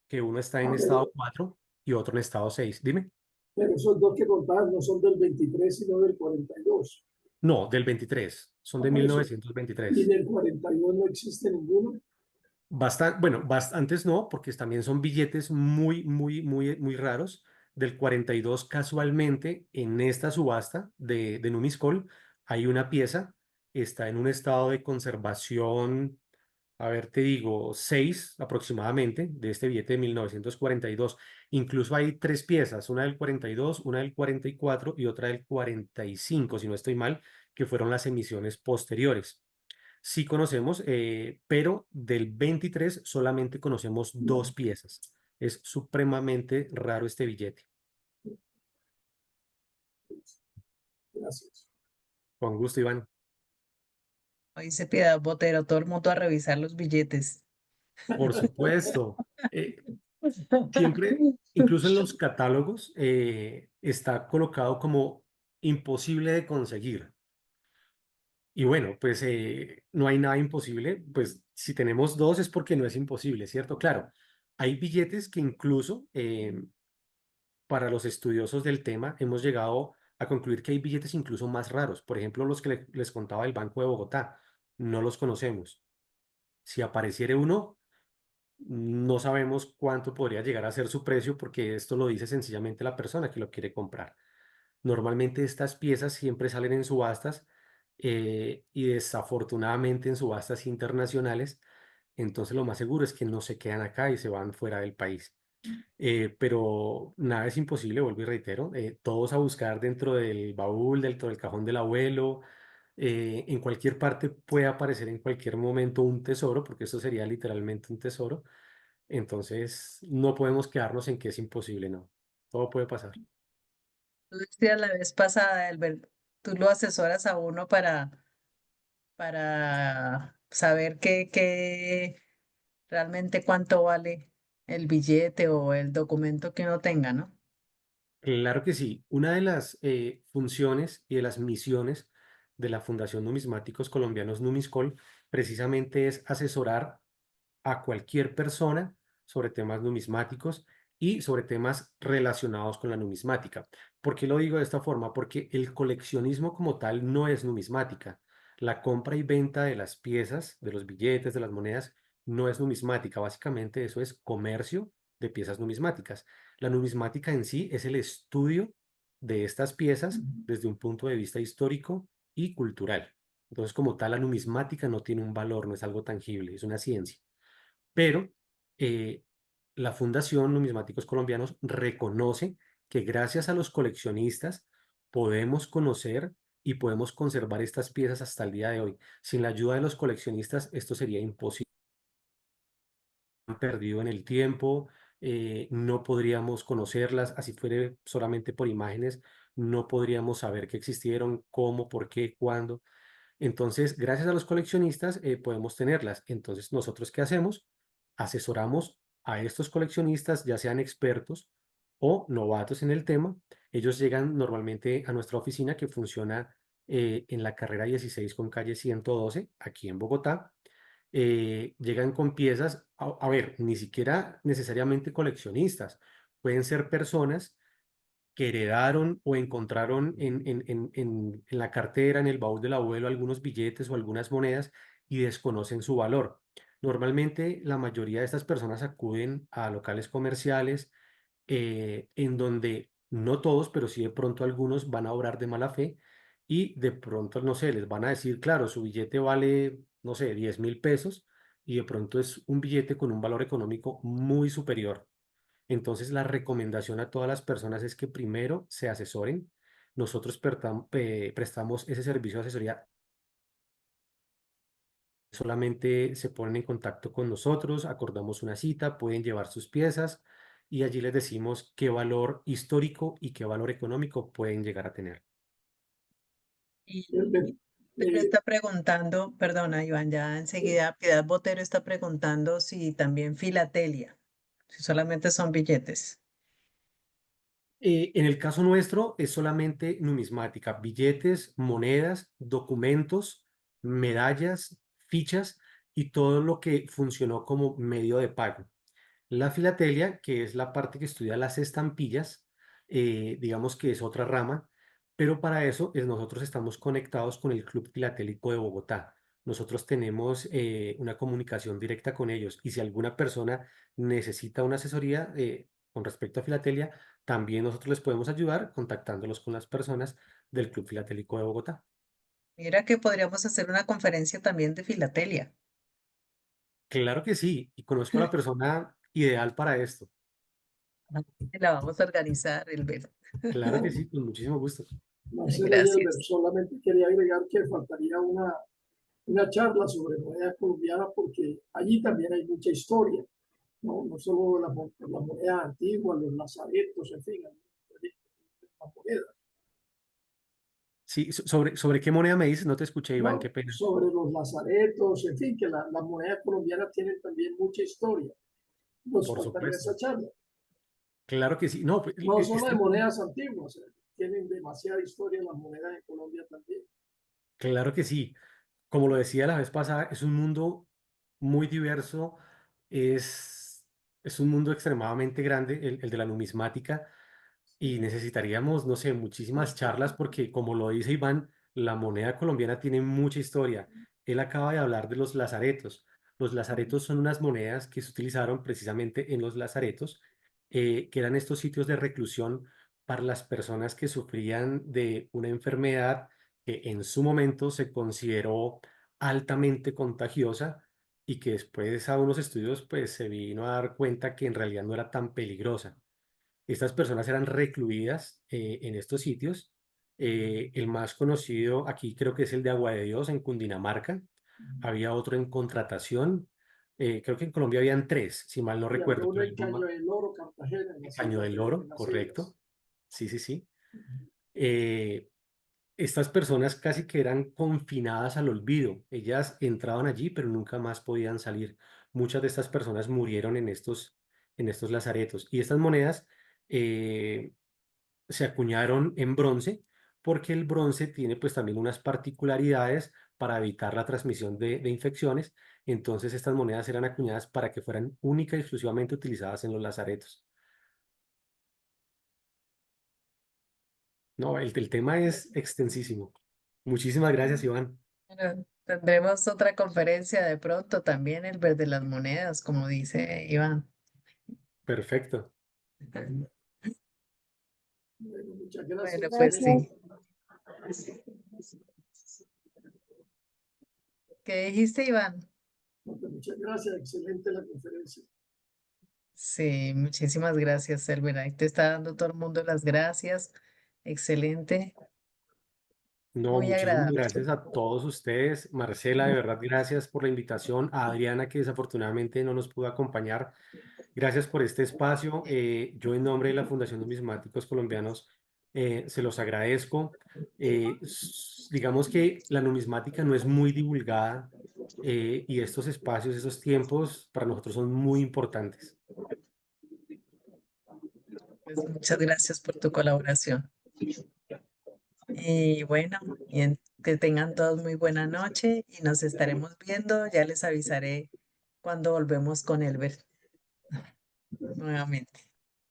que uno está en Ah, estado 4 y otro en estado 6. Dime. pero esos dos que contabas no son del 23, sino del 42. No, del 23. Son Ah, de por eso. Y 1923. del 41 no existe ninguno. Bueno, bastantes no, porque también son billetes muy, muy, muy, muy raros. Del 42, casualmente, en esta subasta de Numiscol, hay una pieza, está en un estado de conservación, a ver, te digo, 6 aproximadamente, de este billete de 1942. Incluso hay 3 piezas, una del 42, una del 44 y otra del 45, si no estoy mal, que fueron las emisiones posteriores. Sí conocemos, pero del 23 solamente conocemos 2 piezas. Es supremamente raro este billete. Gracias. Con gusto, Iván. Hoy dice Piedad Botero, todo el mundo a revisar los billetes. Por supuesto. Siempre, incluso en los catálogos, está colocado como imposible de conseguir. Y bueno, pues no hay nada imposible, pues si tenemos dos es porque no es imposible, ¿cierto? Claro, hay billetes que incluso para los estudiosos del tema hemos llegado a concluir que hay billetes incluso más raros. Por ejemplo, los que les contaba del Banco de Bogotá, no los conocemos. Si apareciera uno, no sabemos cuánto podría llegar a ser su precio porque esto lo dice sencillamente la persona que lo quiere comprar. Normalmente estas piezas siempre salen en subastas y desafortunadamente en subastas internacionales, entonces lo más seguro es que no se quedan acá y se van fuera del país. Pero nada es imposible, vuelvo y reitero, todos a buscar dentro del baúl, dentro del cajón del abuelo, en cualquier parte puede aparecer en cualquier momento un tesoro, porque eso sería literalmente un tesoro. Entonces no podemos quedarnos en que es imposible, no, todo puede pasar. Tú decías la vez pasada, tú lo asesoras a uno para saber realmente cuánto vale el billete o el documento que uno tenga, ¿no? Claro que sí. Una de las funciones y de las misiones de la Fundación Numismáticos Colombianos Numiscol precisamente es asesorar a cualquier persona sobre temas numismáticos y sobre temas relacionados con la numismática. ¿Por qué lo digo de esta forma? Porque el coleccionismo como tal no es numismática. La compra y venta de las piezas, de los billetes, de las monedas, no es numismática. Básicamente eso es comercio de piezas numismáticas. La numismática en sí es el estudio de estas piezas desde un punto de vista histórico y cultural. Entonces, como tal, la numismática no tiene un valor, no es algo tangible, es una ciencia. Pero eh, la Fundación Numismáticos Colombianos reconoce que gracias a los coleccionistas podemos conocer y podemos conservar estas piezas hasta el día de hoy. Sin la ayuda de los coleccionistas, esto sería imposible, perdido en el tiempo, no podríamos conocerlas, así fuera solamente por imágenes, no podríamos saber que existieron, cómo, por qué, cuándo. Entonces, gracias a los coleccionistas podemos tenerlas. Entonces, ¿nosotros qué hacemos? Asesoramos a estos coleccionistas, ya sean expertos o novatos en el tema. Ellos llegan normalmente a nuestra oficina que funciona en la carrera 16 con calle 112, aquí en Bogotá. Llegan con piezas, a ver, ni siquiera necesariamente coleccionistas, pueden ser personas que heredaron o encontraron en la cartera, en el baúl del abuelo, algunos billetes o algunas monedas y desconocen su valor. Normalmente la mayoría de estas personas acuden a locales comerciales en donde no todos, pero sí de pronto algunos van a obrar de mala fe y de pronto, no sé, les van a decir, claro, su billete vale, no sé, 10.000 pesos y de pronto es un billete con un valor económico muy superior. Entonces, la recomendación a todas las personas es que primero se asesoren. Nosotros prestamos ese servicio de asesoría. Solamente se ponen en contacto con nosotros, acordamos una cita, pueden llevar sus piezas y allí les decimos qué valor histórico y qué valor económico pueden llegar a tener. Y Eh, Pedro eh, está preguntando, perdona, Iván, ya enseguida Piedad Botero está preguntando si también filatelia, si solamente son billetes. En el caso nuestro es solamente numismática, billetes, monedas, documentos, medallas, fichas y todo lo que funcionó como medio de pago. La filatelia, que es la parte que estudia las estampillas, digamos que es otra rama, pero para eso nosotros estamos conectados con el Club Filatélico de Bogotá. Nosotros tenemos una comunicación directa con ellos y si alguna persona necesita una asesoría con respecto a filatelia, también nosotros les podemos ayudar contactándolos con las personas del Club Filatélico de Bogotá. Mira que podríamos hacer una conferencia también de filatelia. Claro que sí, y conozco a la persona ideal para esto. La vamos a organizar, Elber. Claro que sí, con muchísimo gusto. Marcela Yelber, Gracias. solamente quería agregar que faltaría una charla sobre monedas colombianas porque allí también hay mucha historia, no, no solo las monedas antiguas, los lazaretos, en fin, hay las monedas. Sí, sobre qué moneda me dices, no te escuché, Iván, qué ¿No? pena. Sobre los lazaretos, en fin, que las monedas colombianas tienen también mucha historia. Nos Por faltaría supuesto. esa charla. Claro que sí. No, pues, No solo este de monedas antiguas, tienen demasiada historia las monedas en Colombia también. Claro que sí. Como lo decía la vez pasada, es un mundo muy diverso, es, es un mundo extremadamente grande, el de la numismática, y necesitaríamos, no sé, muchísimas charlas porque, como lo dice Iván, la moneda colombiana tiene mucha historia. Él acaba de hablar de los lazaretos. Los lazaretos son unas monedas que se utilizaron precisamente en los lazaretos, que eran estos sitios de reclusión para las personas que sufrían de una enfermedad que en su momento se consideró altamente contagiosa y que después a unos estudios pues se vino a dar cuenta que en realidad no era tan peligrosa. Estas personas eran recluidas en estos sitios. El más conocido aquí creo que es el de Agua de Dios en Cundinamarca. Había otro en Contratación. Creo que en Colombia habían tres, si mal no Y había recuerdo, uno pero en Caño del Oro, Cartagena, en en las Caño islas, del en Oro, las islas. correcto. Sí, sí, sí. Eh, Estas personas casi que eran confinadas al olvido. Ellas entraban allí, pero nunca más podían salir. Muchas de estas personas murieron en estos lazaretos. Y estas monedas eh, se acuñaron en bronce porque el bronce tiene pues también unas particularidades para evitar la transmisión de infecciones. Entonces estas monedas eran acuñadas para que fueran única y exclusivamente utilizadas en los lazaretos. No, el tema es extensísimo. Muchísimas gracias, Iván. Bueno, tendremos otra conferencia de pronto también, el verde de las monedas, como dice Iván. Perfecto. Bueno, muchas Bueno, gracias. pues Excelente. sí. ¿Qué dijiste, Iván? Muchas gracias. Excelente la conferencia. Sí, muchísimas gracias, Elvira. Ahí te está dando todo el mundo las gracias. Excelente, No, muy muchísimas agradable. gracias a todos ustedes. Marcela, de verdad, gracias por la invitación. A Adriana, que desafortunadamente no nos pudo acompañar. Gracias por este espacio. Yo en nombre de la Fundación Numismáticos Colombianos se los agradezco. Digamos que la numismática no es muy divulgada y estos espacios, esos tiempos para nosotros son muy importantes. Pues muchas gracias por tu colaboración. Y bueno, que tengan todos muy buena noche y nos estaremos viendo. Ya les avisaré cuando volvemos con Elber nuevamente.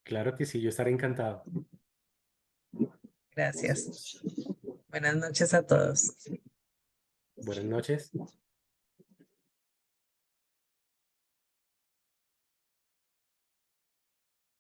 Claro que sí, yo estaré encantado. Gracias. Buenas noches a todos. Buenas noches.